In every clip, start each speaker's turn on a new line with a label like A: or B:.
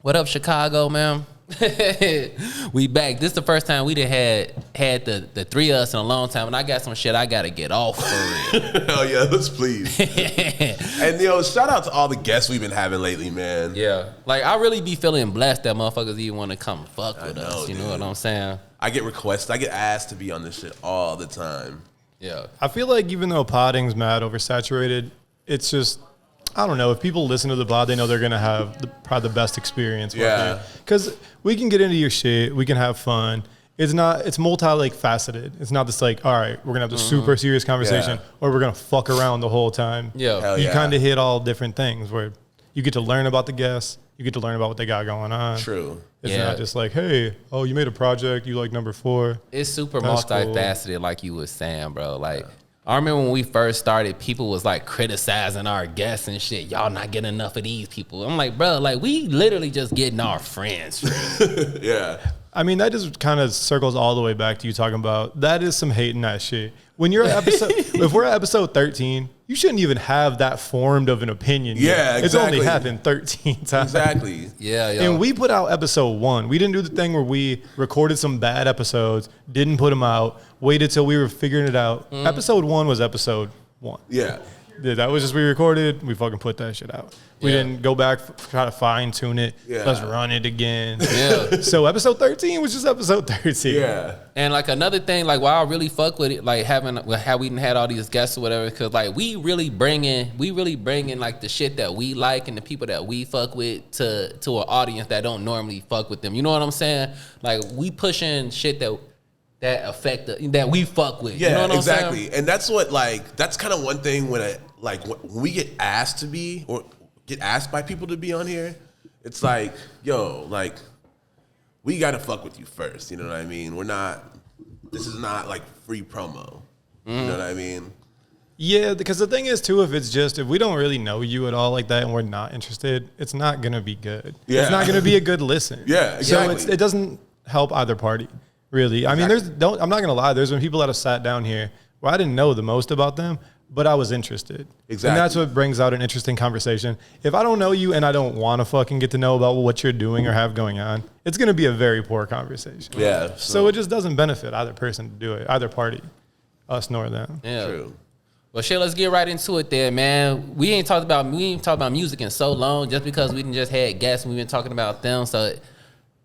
A: What up, Chicago, man? We back. This is the first time we done had the three of us in a long time, and I got some shit I gotta get off for real.
B: Hell yeah, let's please. And shout out to all the guests we've been having lately, man.
A: Yeah, like I really be feeling blessed that motherfuckers even want to come fuck with us. You know what I'm saying?
B: I get requests, I get asked to be on this shit all the time.
A: Yeah,
C: I feel like even though podding's mad oversaturated, it's just, I don't know, if people listen to the pod, they know they're gonna have probably the best experience.
B: Yeah,
C: because we can get into your shit, we can have fun. It's multi faceted. It's not just like, all right, we're gonna have the super serious conversation, or we're gonna fuck around the whole time.
A: Yeah,
C: you kind of hit all different things where you get to learn about the guests, you get to learn about what they got going on.
B: True.
C: It's not just like, hey, oh, you made a project, you like number 4.
A: It's super multifaceted, cool. Like you was saying, bro. Like. I remember when we first started, people was like criticizing our guests and shit. Y'all not getting enough of these people. I'm like, bro, like we literally just getting our friends.
B: Yeah.
C: I mean, that just kind of circles all the way back to you talking about that is some hating that shit. When you're at episode, if we're at episode 13, you shouldn't even have that formed of an opinion.
B: Yeah,
C: yet.
B: exactly.
C: It's only happened 13 times.
B: Exactly.
A: Yeah.
C: And we put out episode 1. We didn't do the thing where we recorded some bad episodes, didn't put them out, waited till we were figuring it out. Episode 1 was episode 1.
B: Yeah.
C: That was just we recorded. We fucking put that shit out. We didn't go back, try to fine tune it.
B: Yeah.
C: Let's run it again.
A: Yeah.
C: So episode 13 was just episode 13.
B: Yeah.
A: And like another thing, like why I really fuck with it, like how we done had all these guests or whatever, because like we really bringing like the shit that we like and the people that we fuck with to an audience that don't normally fuck with them. You know what I'm saying? Like we pushing shit that affect that we fuck with.
B: Yeah,
A: you know what
B: exactly.
A: I'm saying?
B: And that's what that's kind of one thing when when we get asked to be or get asked by people to be on here, it's like, yo, like we gotta fuck with you first. You know what I mean? This is not like free promo. You know what I mean?
C: Yeah, because the thing is too, if we don't really know you at all like that and we're not interested, it's not gonna be good.
B: Yeah.
C: It's not gonna be a good listen.
B: Yeah, exactly.
C: So it doesn't help either party, really. I mean, I'm not gonna lie, there's been people that have sat down here where I didn't know the most about them, but I was interested.
B: Exactly.
C: And that's what brings out an interesting conversation. If I don't know you and I don't want to fucking get to know about what you're doing or have going on, it's going to be a very poor conversation.
B: Yeah.
C: So it just doesn't benefit either person to do it, either party, us nor them.
A: Yeah.
B: True.
A: Well, shit, let's get right into it there, man. We ain't talked about music in so long just because we didn't just had guests and we've been talking about them. So,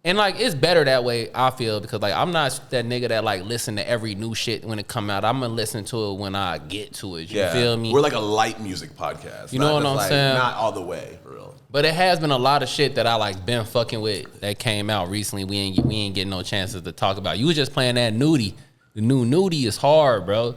A: and like it's better that way, I feel, because like I'm not that nigga that like listen to every new shit when it come out. I'm gonna listen to it when I get to it. You feel me?
B: We're like a light music podcast.
A: You know what I'm saying?
B: Not all the way, for real.
A: But it has been a lot of shit that I like been fucking with that came out recently. We ain't getting no chances to talk about. You was just playing that Nudie. The new Nudie is hard, bro.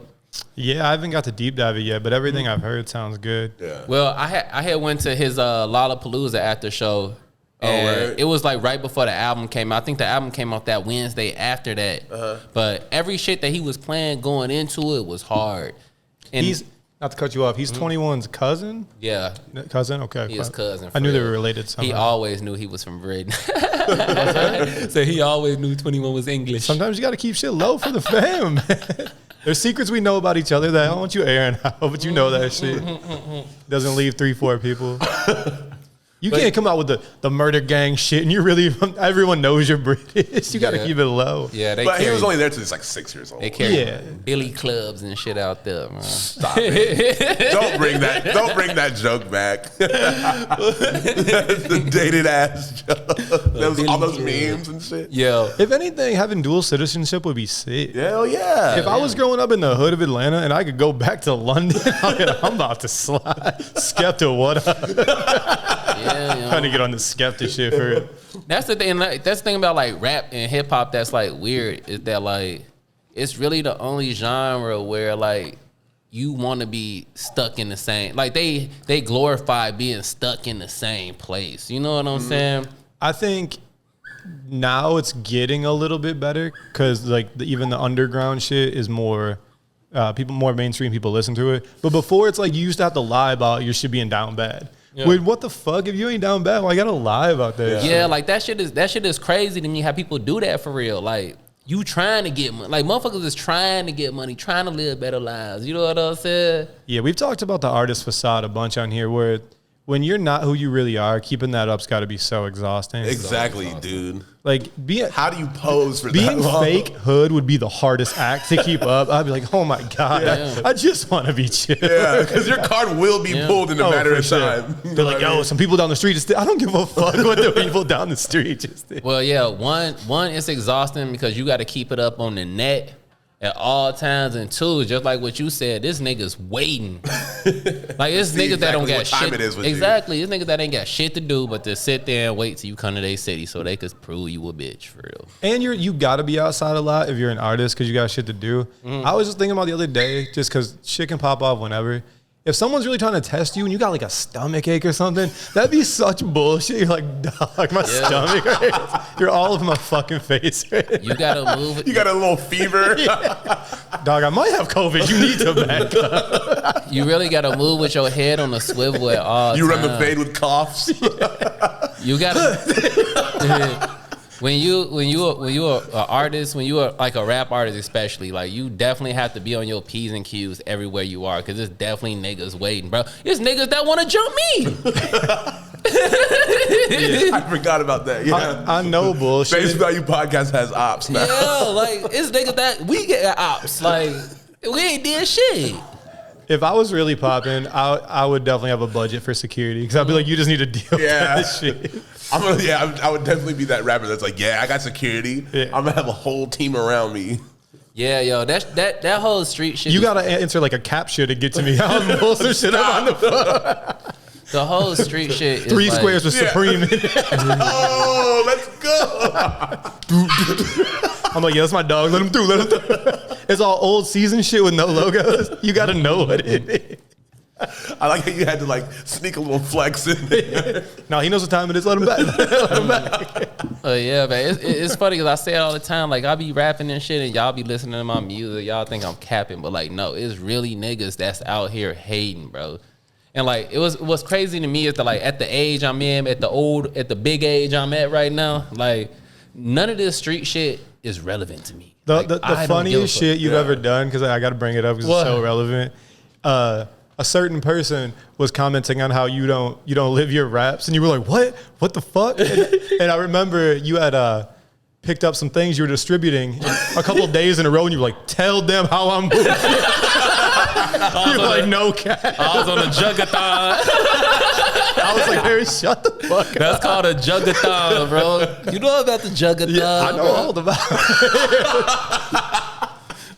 C: Yeah, I haven't got to deep dive it yet, but everything I've heard sounds good.
B: Yeah.
A: Well, I had went to his Lollapalooza after show. And it was like right before the album came out. I think the album came out that Wednesday after that. But every shit that he was playing going into it was hard. And
C: He's, not to cut you off, he's 21's cousin?
A: yeah.
C: Cousin? Okay.
A: His cousin.
C: I knew they
A: real.
C: were related somehow.
A: He always knew he was from Britain. So he always knew 21 was English.
C: Sometimes you got to keep shit low for the fam. There's secrets we know about each other that I don't want you airing out, but you know that shit. Doesn't leave 3-4 people. You can't come out with the murder gang shit and everyone knows you're British. You got to keep it low.
A: Yeah,
B: But he was only there till he's like 6 years old.
A: They carry Billy clubs and shit out there, man.
B: Stop it. Don't bring that joke back. The dated ass joke. All those memes and shit.
A: Yo.
C: If anything, having dual citizenship would be sick.
B: Hell yeah.
C: If I was growing up in the hood of Atlanta and I could go back to London, I'm about to slide. Skepta, what up?
A: Yeah,
C: Trying to get on the Skepta shit for it.
A: That's the thing. Like, that's the thing about like rap and hip hop that's like weird is that like it's really the only genre where like you want to be stuck in the same. Like they glorify being stuck in the same place. You know what I'm saying?
C: I think now it's getting a little bit better because like even the underground shit is more more mainstream people listen to it. But before it's like you used to have to lie about your shit being down bad. Yeah. Wait, what the fuck? If you ain't down bad, why you gotta lie about that?
A: Yeah, like that shit is crazy to me how people do that for real. Like you trying to get money, like motherfuckers is trying to get money, trying to live better lives. You know what I'm saying?
C: Yeah, we've talked about the artist facade a bunch on here where when you're not who you really are, keeping that up's got to be so exhausting.
B: Exactly, dude.
C: Like,
B: how do you pose for
C: being
B: that long?
C: fake hood would be the hardest act to keep up. I'd be like, oh my God, I just want to be chill.
B: Yeah, because your card will be pulled in a matter of time.
C: They're like, yo, some people down the street just did. I don't give a fuck what the people down the street just did.
A: Well, yeah, one is exhausting because you got to keep it up on the net at all times, and two, just like what you said, this nigga's waiting. Like, it's niggas that don't got shit. Exactly, it's niggas that ain't got shit to do but to sit there and wait till you come to their city so they could prove you a bitch for real.
C: And you got to be outside a lot if you're an artist because you got shit to do. I was just thinking about the other day, just because shit can pop off whenever. If someone's really trying to test you and you got like a stomach ache or something, that'd be such bullshit. You're like, dog, my stomach hurts. You're all over my fucking face. Right?
A: You gotta move.
B: You got a little fever.
C: Dog, I might have COVID. You need to back up.
A: You really gotta move with your head on a swivel at all times.
B: You run the fade with coughs.
A: You gotta. When you are an artist, when you are like a rap artist especially, like you definitely have to be on your P's and Q's everywhere you are, because there's definitely niggas waiting, bro. There's niggas that want to jump me.
B: I forgot about that. Yeah,
C: I know bullshit.
B: Face Value Podcast has ops now.
A: Yeah, like it's niggas that we get ops. Like we ain't did shit.
C: If I was really popping, I would definitely have a budget for security, because I'd be like, you just need to deal with that shit.
B: I would definitely be that rapper that's like, yeah, I got security. Yeah. I'm gonna have a whole team around me.
A: Yeah, yo, that whole street shit.
C: You gotta answer like a captcha to get to me. I'm pull some shit up on the phone.
A: The whole street shit is
C: 3 squares with Supreme in it.
B: Oh, let's go.
C: I'm like, yeah, that's my dog. Let him through. Let him through. It's all old season shit with no logos. You gotta know what it is.
B: I like how you had to like sneak a little flex in there.
C: No, he knows what time it is. Let him back. Let him back.
A: Yeah, man. It's funny because I say it all the time. Like, I be rapping and shit, and y'all be listening to my music. Y'all think I'm capping, but like, no, it's really niggas that's out here hating, bro. And like, what's crazy to me is that like at the age I'm in, at the big age I'm at right now, like none of this street shit is relevant to me.
C: The funniest shit you've ever done, because I got to bring it up because it's so relevant. A certain person was commenting on how you don't live your raps, and you were like, what the fuck? And I remember you had picked up some things you were distributing a couple days in a row, and you were like, tell them how I'm moving. You were like, no cap.
A: I was on a jugathon.
C: I was like, Harry, shut the fuck up.
A: That's called a jugathon, bro. You know about the jugathon?
C: Yeah, I know all about it.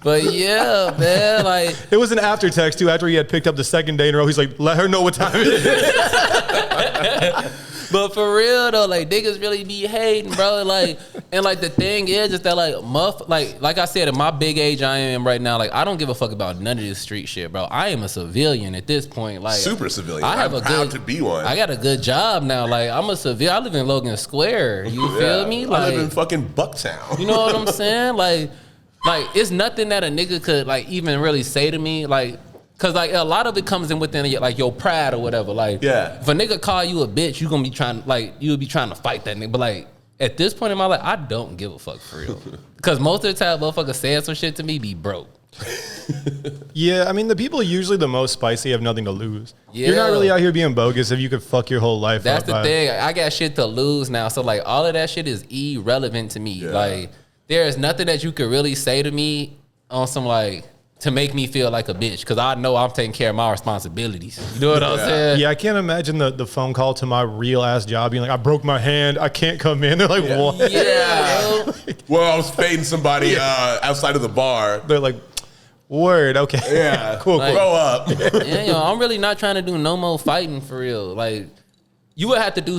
A: But yeah, man, like
C: it was an after text too. After he had picked up the second day in a row, he's like, "Let her know what time it is."
A: But for real though, like niggas really be hating, bro. Like, and like the thing is, just that like I said, at my big age I am right now, like I don't give a fuck about none of this street shit, bro. I am a civilian at this point, like
B: super civilian.
A: I'm proud
B: to be one.
A: I got a good job now. Like I'm a civilian. I live in Logan Square. You feel me? Like
B: I live in fucking Bucktown.
A: You know what I'm saying? Like, it's nothing that a nigga could, like, even really say to me, like, because, like, a lot of it comes in within, like, your pride or whatever. Like, if a nigga call you a bitch, you gonna be trying, like, you'll be trying to fight that nigga. But, like, at this point in my life, I don't give a fuck for real. Because most of the time, motherfucker saying some shit to me be broke.
C: Yeah, I mean, the people usually the most spicy have nothing to lose.
A: Yeah.
C: You're not really out here being bogus if you could fuck your whole life
A: That's
C: up.
A: the thing. I got shit to lose now. So, like, all of that shit is irrelevant to me. Yeah. Like, there is nothing that you could really say to me on some, like, to make me feel like a bitch, because I know I'm taking care of my responsibilities. You know what I'm saying?
C: Yeah, I can't imagine the phone call to my real ass job being like, I broke my hand, I can't come in. They're like, what?
A: Yeah.
B: Well, I was fading somebody outside of the bar.
C: They're like, word, okay.
B: Yeah,
C: cool,
B: like, grow up.
A: Yeah, I'm really not trying to do no more fighting for real. Like, you would have to do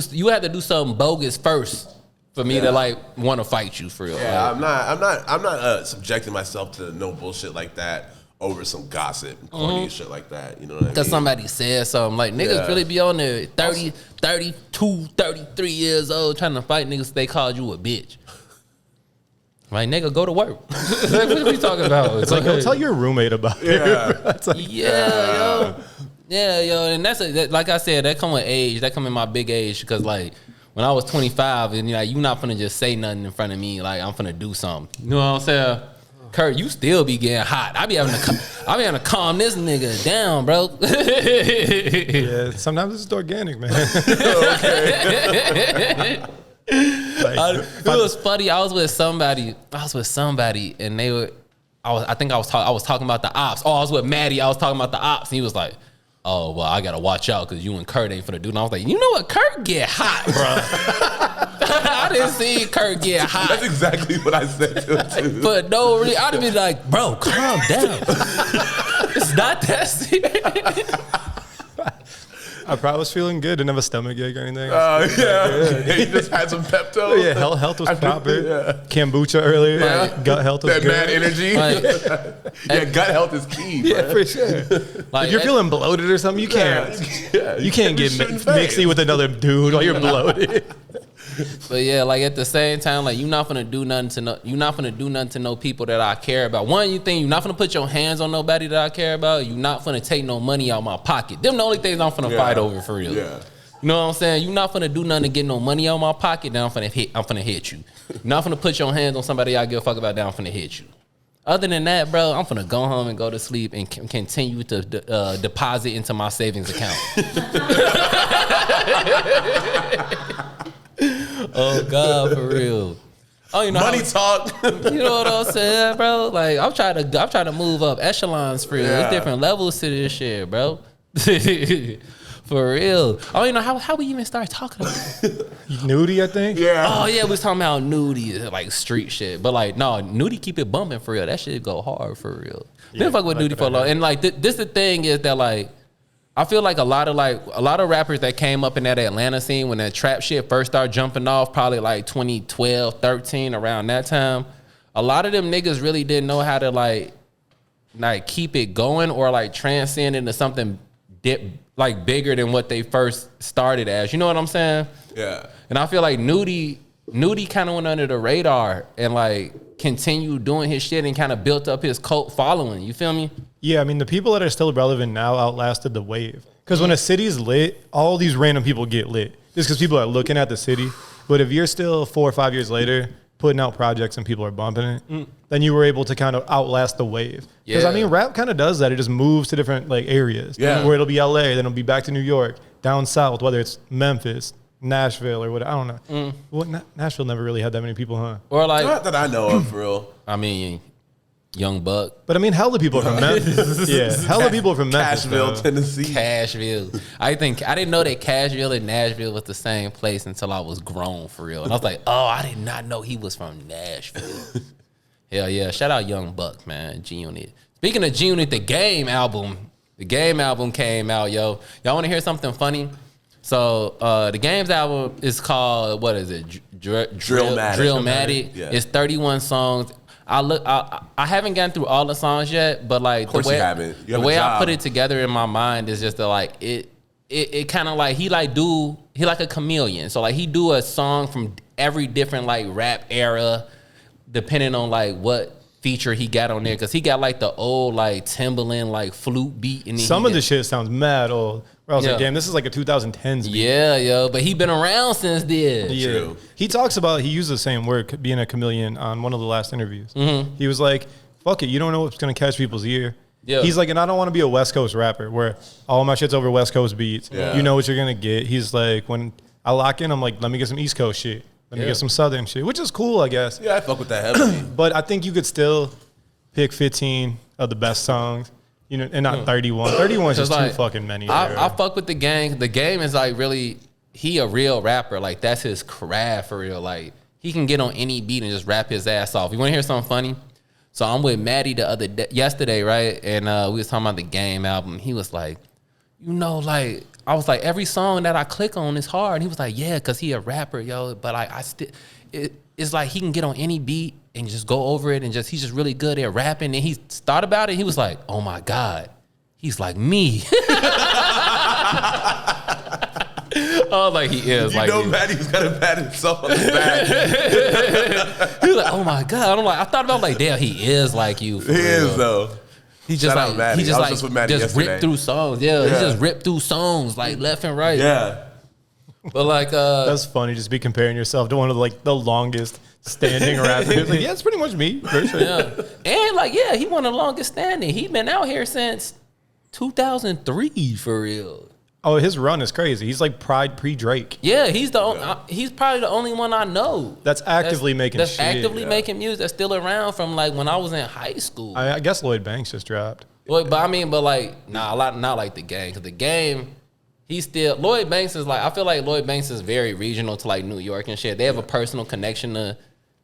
A: something bogus first for me to like want to fight you for real.
B: Yeah,
A: like,
B: I'm not subjecting myself to no bullshit like that over some gossip, corny shit like that. You know what I mean?
A: Because somebody said something. Like, niggas really be on there 30, 32, 33 years old trying to fight niggas. They called you a bitch. Like, nigga, go to work. Like, what are we talking about?
C: It's like, go tell your roommate about it.
A: It's like, yo. And that's like I said, that come with age. That come in my big age, because like, when I was 25, and you not finna just say nothing in front of me, like I'm finna do something. You know what I'm saying? Kurt, you still be getting hot. I be having to calm this nigga down, bro.
C: Yeah, sometimes it's just organic, man.
A: It was funny. I was with somebody, and they were. I think I was talking about the ops. Oh, I was with Maddie. I was talking about the ops, and he was like, "Oh, well, I gotta watch out because you and Kurt ain't finna do." And I was like, "You know what? Kurt get hot, bro." I didn't see Kurt get hot.
B: That's exactly what I said to him too.
A: But no, really, I'd be like, "Bro, calm down. It's not that serious."
C: I probably was feeling good. Didn't have a stomach ache or anything.
B: Yeah, you just had some Pepto.
C: Oh, yeah, health was proper. Kombucha earlier.
A: Right.
C: Gut health was
B: That
C: good.
B: mad energy. Yeah, gut health is key. Bro.
C: Yeah, for sure.
A: Like,
C: if you're feeling bloated or something, you can't you can't get mixy with another dude while you're bloated.
A: But yeah, like at the same time, like you're not gonna do nothing to no people that I care about. One, you think you're not gonna put your hands on nobody that I care about. You're not gonna take no money out my pocket. Them the only things I'm finna fight over for real.
B: Yeah.
A: You know what I'm saying? You're not finna do nothing to get no money out my pocket. Then I'm finna hit you. You're not finna put your hands on somebody I give a fuck about. Then I'm finna hit you. Other than that, bro, I'm finna go home and go to sleep and continue to deposit into my savings account. Oh God, for real. Oh, you know
B: Money talk.
A: You know what I'm saying, bro? Like I'm trying to move up echelons for real.
B: Yeah.
A: There's different levels to this shit, bro. For real. Oh, you know how we even started talking about
C: Nudie, I think.
B: Yeah.
A: Oh yeah, we was talking about nudie, like street shit. But like, no, nudie keep it bumping for real. That shit go hard for real. Been fuck with nudie for a long. And like this the thing is that like I feel like a lot of rappers that came up in that Atlanta scene when that trap shit first started jumping off, probably like 2012, 13, around that time. A lot of them niggas really didn't know how to like keep it going or like transcend into something like bigger than what they first started as. You know what I'm saying?
B: Yeah.
A: And I feel like Nudie kind of went under the radar and like continued doing his shit and kind of built up his cult following. You feel me?
C: Yeah, I mean, the people that are still relevant now outlasted the wave. Because when a city's lit, all these random people get lit. Just because people are looking at the city. But if you're still 4 or 5 years later putting out projects and people are bumping it, then you were able to kind of outlast the wave. Because, I mean, rap kind of does that. It just moves to different like areas.
B: Yeah.
C: Where it'll be LA, then it'll be back to New York, down south, whether it's Memphis, Nashville, or what. I don't know. Well, Nashville never really had that many people, huh?
A: Or like,
B: Not that I know of, for real.
A: I mean, Young Buck.
C: But I mean, hella people from Memphis. Yeah, hella people from Memphis.
B: Cashville,
C: though.
B: Tennessee.
A: Cashville. I didn't know that Cashville and Nashville was the same place until I was grown for real. And I was like, oh, I did not know he was from Nashville. Hell yeah. Shout out Young Buck, man. G-Unit. Speaking of G-Unit, the Game album came out, yo. Y'all want to hear something funny? So the Game's album is called, what is it? Drillmatic.
B: Yeah.
A: It's 31 songs. I haven't gotten through all the songs yet, but like
B: Of course you haven't. You have
A: the way
B: a
A: I
B: job.
A: put it together in my mind is just that like it kind of like he like a chameleon. So like he do a song from every different like rap era, depending on like what feature he got on there. Cause he got like the old like Timbaland like flute beat. And
C: Some of the shit sounds mad old. Where I was like, damn, this is like a 2010s beat.
A: Yeah, yo, but he been around since then.
C: Yeah.
B: True.
C: He talks about, he used the same word, being a chameleon, on one of the last interviews. He was like, fuck it, you don't know what's going to catch people's ear.
A: Yeah.
C: He's like, and I don't want to be a West Coast rapper where all my shit's over West Coast beats.
B: Yeah.
C: You know what you're going to get. He's like, when I lock in, I'm like, let me get some East Coast shit. Let me get some Southern shit, which is cool, I guess.
B: Yeah, I fuck with that heavily.
C: But I think you could still pick 15 of the best songs. You know, and not 31. 31 is just
A: like,
C: too fucking many.
A: I fuck with the Game. The Game is like really, he a real rapper. Like that's his craft for real. Like he can get on any beat and just rap his ass off. You want to hear something funny? So I'm with Maddie yesterday, right? And we was talking about the Game album. He was like, you know, like I was like, every song that I click on is hard. And he was like, yeah, cause he a rapper, yo. But like it's like he can get on any beat and just go over it and he's just really good at rapping. And he thought about it. He was like, oh my God, he's like me. Oh, like he is.
B: You
A: like
B: know, Maddie's got a bad song on his back.
A: He was like, oh my God. I'm like, I thought about like, damn, he is like you.
B: He is though.
A: He just
B: Shout out
A: like
B: Maddie.
A: he just
B: I was
A: like
B: just with Maddie
A: just
B: yesterday.
A: ripped through songs. Yeah, he just ripped through songs like left and right.
B: Yeah.
A: But like
C: That's funny. Just be comparing yourself to one of like the longest standing rapping. It's like, yeah, it's pretty much me. For sure.
A: Yeah. And like, yeah, he one of the longest standing. He been out here since 2003 for real.
C: Oh, his run is crazy. He's like Pride pre-Drake.
A: Yeah, he's he's probably the only one I know
C: That's actively making
A: that's
C: shit.
A: actively making music that's still around from like when I was in high school.
C: I guess Lloyd Banks just dropped.
A: But I mean, but like, nah, not like the Game, because the Game, he's still, Lloyd Banks is like, I feel like Lloyd Banks is very regional to like New York and shit. They have a personal connection to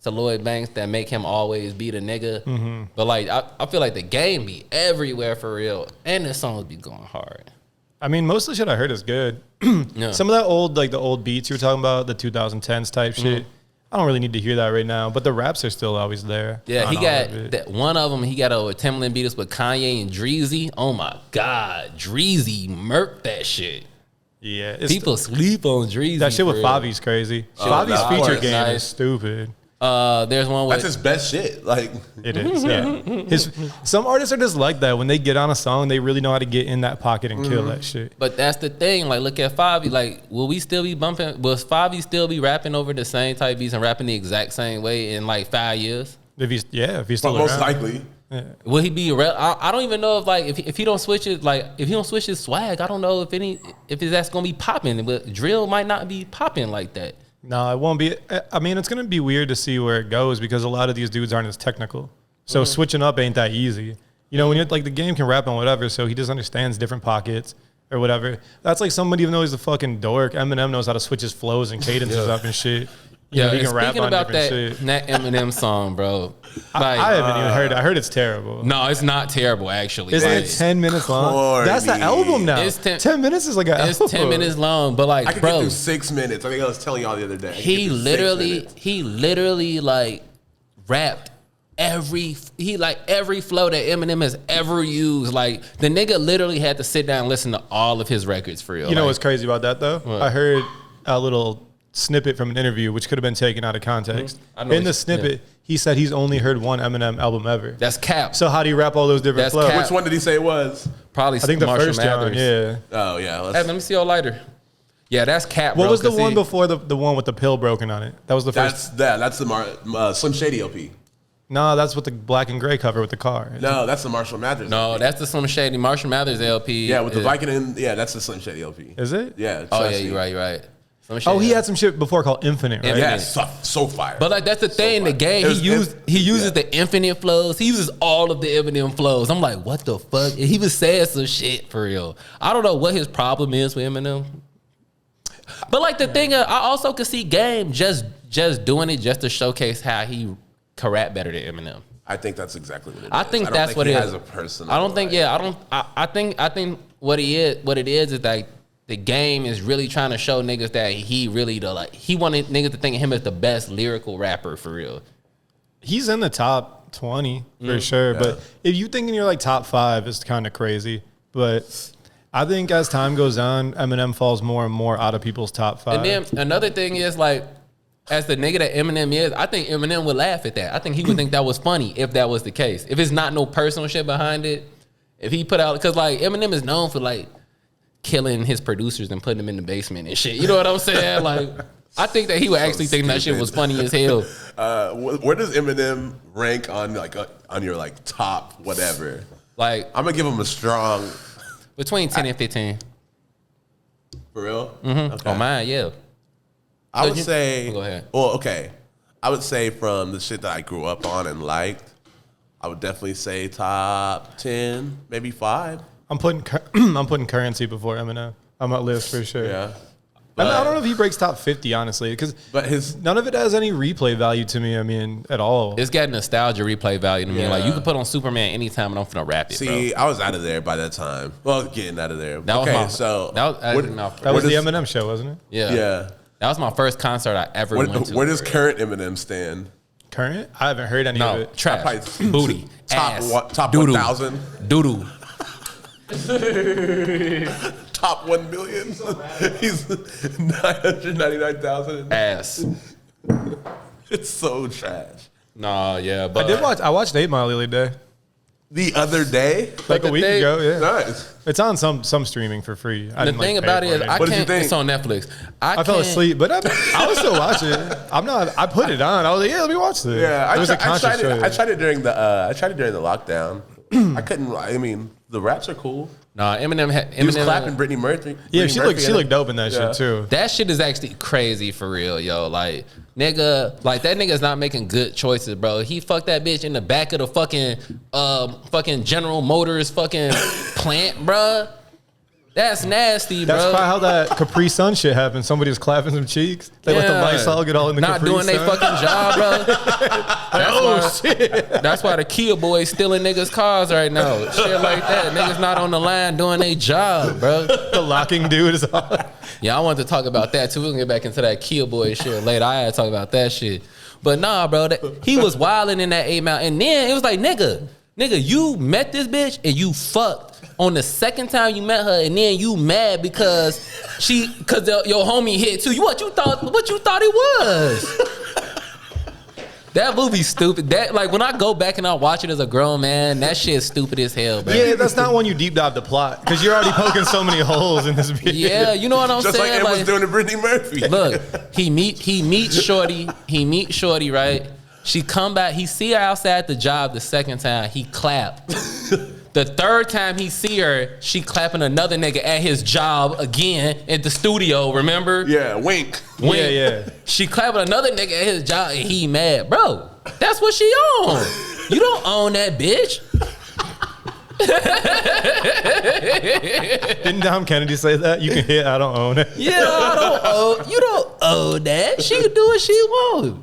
A: Lloyd Banks that make him always be the nigga. Mm-hmm. But like, I feel like the Game be everywhere for real, and the songs be going hard.
C: I mean, most of the shit I heard is good.
A: Yeah.
C: Some of that old, like the old beats you were talking about, the 2010s type shit, I don't really need to hear that right now. But the raps are still always there.
A: Yeah, he got that one of them. He got a Timbaland beat us with Kanye and Dreezy. Oh my God, Dreezy murked that shit.
C: Yeah,
A: People sleep on Dreezy.
C: that shit with
A: for real.
C: Favi's crazy. Favi's
B: of
C: feature
B: course.
C: game
A: Nice.
C: is stupid.
A: There's one with
B: That's his best shit. Like,
C: It is. Yeah. Some artists are just like that. When they get on a song, they really know how to get in that pocket and kill that shit.
A: But that's the thing. Like, look at Favi. Like, will we still be bumping? Will Favi still be rapping over the same type beats and rapping the exact same way in like 5 years?
C: If he's
B: but
C: still
B: most
C: around.
B: likely.
A: Will he be? I don't even know if like if he don't switch it, like if he don't switch his swag, I don't know if that's gonna be popping. But drill might not be popping like that.
C: No, it won't be. I mean, it's going to be weird to see where it goes because a lot of these dudes aren't as technical. So switching up ain't that easy. You know, when you're like the Game can rap on whatever, so he just understands different pockets or whatever. That's like somebody, even though he's a fucking dork, Eminem knows how to switch his flows and cadences up and shit. You know, he can rap
A: speaking
C: on
A: about
C: different
A: that
C: shit.
A: Eminem song, bro. Like,
C: I haven't even heard it. I heard it's terrible.
A: no, it's not terrible actually.
C: Isn't
A: Like,
C: it 10 minutes long? That's the
B: corny.
C: album now.
A: It's
C: 10 minutes is like an
A: It's
C: album.
A: 10 minutes long, but like,
B: I could get
A: bro,
B: through 6 minutes. I think I was telling y'all the other day.
A: he literally like rapped every flow that Eminem has ever used. Like the nigga literally had to sit down and listen to all of his records for real.
C: You know
A: Like,
C: what's crazy about that though?
A: What?
C: I heard a little snippet from an interview, which could have been taken out of context.
A: I know
C: In the
A: it's-
C: snippet, he said he's only heard one Eminem album ever.
A: That's cap.
C: So how do you rap all those different
A: That's
C: flows?
A: cap.
B: Which one did he say it was?
A: Probably
C: I think the
A: Marshall
C: first John,
A: Mathers.
C: yeah.
B: Oh, yeah.
A: Hey, let me see your lighter. Yeah, that's cap.
C: What
A: bro,
C: was the
A: 'cause
C: one
A: he-
C: before the one with the pill broken on it? That was the first.
B: That's the Slim Shady LP.
C: No, that's with the black and gray cover with the car.
B: No, that's the Marshall Mathers.
A: No,
B: LP.
A: that's the Slim Shady Marshall Mathers LP.
B: Yeah, with the
A: is-
B: Viking and that's the Slim Shady LP.
C: Is it?
B: Yeah.
A: Oh
B: trust
A: yeah,
B: me.
A: you're right. You're right. Slim
C: Oh,
A: Shady.
C: he had some shit before called Infinite, right?
A: Infinite.
B: Yeah, so fire.
A: But like that's the thing, the
B: fire.
A: game
B: It was-
A: he uses
B: yeah.
A: the infinite flows. He uses all of the Eminem flows. I'm like, what the fuck? And he was saying some shit for real. I don't know what his problem is with Eminem. But like the thing, I also could see Game just doing it just to showcase how he can rap better than Eminem.
B: I think that's exactly what it is.
A: I think
B: don't
A: that's
B: think
A: what
B: he
A: it is.
B: has a person.
A: I don't think. Yeah, I don't. I think what it is like the Game is really trying to show niggas that he really he wanted niggas to think of him as the best lyrical rapper for real.
C: He's in the top 20 for sure.
B: Yeah.
C: But if you think in your like top 5, it's kind of crazy. But I think as time goes on, Eminem falls more and more out of people's top 5.
A: And then another thing is like, as the nigga that Eminem is, I think Eminem would laugh at that. I think he would think that was funny if that was the case. If it's not no personal shit behind it, if he put out, because like Eminem is known for like killing his producers and putting them in the basement and shit. You know what I'm saying? Like, I think that he would actually think that shit was funny as hell.
B: Where does Eminem rank on like on your like top whatever?
A: Like
B: I'm gonna give him a strong.
A: between 10 and 15.
B: For real?
A: Okay. On mine, yeah.
B: I would say.
A: Go ahead.
B: Well, okay. I would say from the shit that I grew up on and liked, I would definitely say top 10, maybe 5.
C: I'm putting Currency before Eminem on my list for sure.
B: Yeah.
C: I don't know if he breaks top 50, honestly, because
B: But his
C: none of it has any replay value to me. I mean, at all.
A: It's got nostalgia replay value to me.
B: Yeah.
A: Like, you can put on Superman anytime and I'm finna rap it,
B: see,
A: bro.
B: I was out of there by that time. Well, getting out of there.
A: That was
B: okay,
A: my,
B: so
A: that was,
B: where-
A: my
C: That was
B: Where
C: the
B: does-
C: Eminem show, wasn't it?
A: yeah.
B: yeah.
A: That was my first concert I ever went to.
B: Where does current Eminem stand?
C: Current? I haven't heard any of
A: No,
C: it.
A: trash,
B: Probably
A: booty,
B: top
A: ass,
B: what? Top
A: doo-doo,
B: 1,000.
A: doo-doo.
B: Top 1 million. He's 999,000.
A: Ass.
B: It's so trash.
A: Nah, yeah, but
C: I watched 8 Mile the other day.
B: the other day.
C: Like a week ago, yeah.
B: Nice.
C: It's on some streaming for free.
A: The thing about it is, I
B: What did you
A: can't.
B: think?
A: It's on Netflix.
C: I fell asleep, but I was still watching it. I put it on. I was like, yeah, let me watch this.
B: Yeah,
C: it was a conscious choice.
B: I tried it during the lockdown. I couldn't. I mean, the raps are cool.
A: Nah, Eminem.
B: He was clapping Brittany Murphy.
C: Yeah, she looked dope in that shit too.
A: That shit is actually crazy for real, yo. Like, nigga, like that nigga's not making good choices, bro. He fucked that bitch in the back of the fucking General Motors fucking plant, bro. That's nasty, bro.
C: That's probably how that Capri Sun shit happened. Somebody was clapping some cheeks. They let the Lysol get all in the
A: not
C: Capri
A: doing
C: Sun.
A: their fucking job, bro. Shit. That's why the Kia boys stealing niggas' cars right now. Shit like that. Niggas not on the line doing their job, bro.
C: The locking dude is on.
A: Yeah, I wanted to talk about that too. We'll get back into that Kia boy shit later. I had to talk about that shit. But nah, bro, he was wilding in that 8 Mile. And then it was like, nigga, you met this bitch and you fucked on the second time you met her, and then you mad because your homie hit too. What you thought it was? That movie's stupid. That, like, when I go back and I watch it as a grown man, that shit's stupid as hell, bro.
C: Yeah, that's not when you deep dive the plot because you're already poking so many holes in this video.
A: Yeah, you know what I'm
B: Just
A: saying?
B: like Emma's doing to Brittany Murphy.
A: Look, he meets Shorty, right? She come back, he see her outside the job the second time, he clap. The third time he see her, she clapping another nigga at his job again at the studio, remember?
B: Yeah, wink.
C: Yeah.
A: She clapping another nigga at his job and he mad. Bro, that's what she on. You don't own that bitch.
C: Didn't Dom Kennedy say that? You can hit, I don't own it.
A: Yeah, you don't own that. She can do what she want.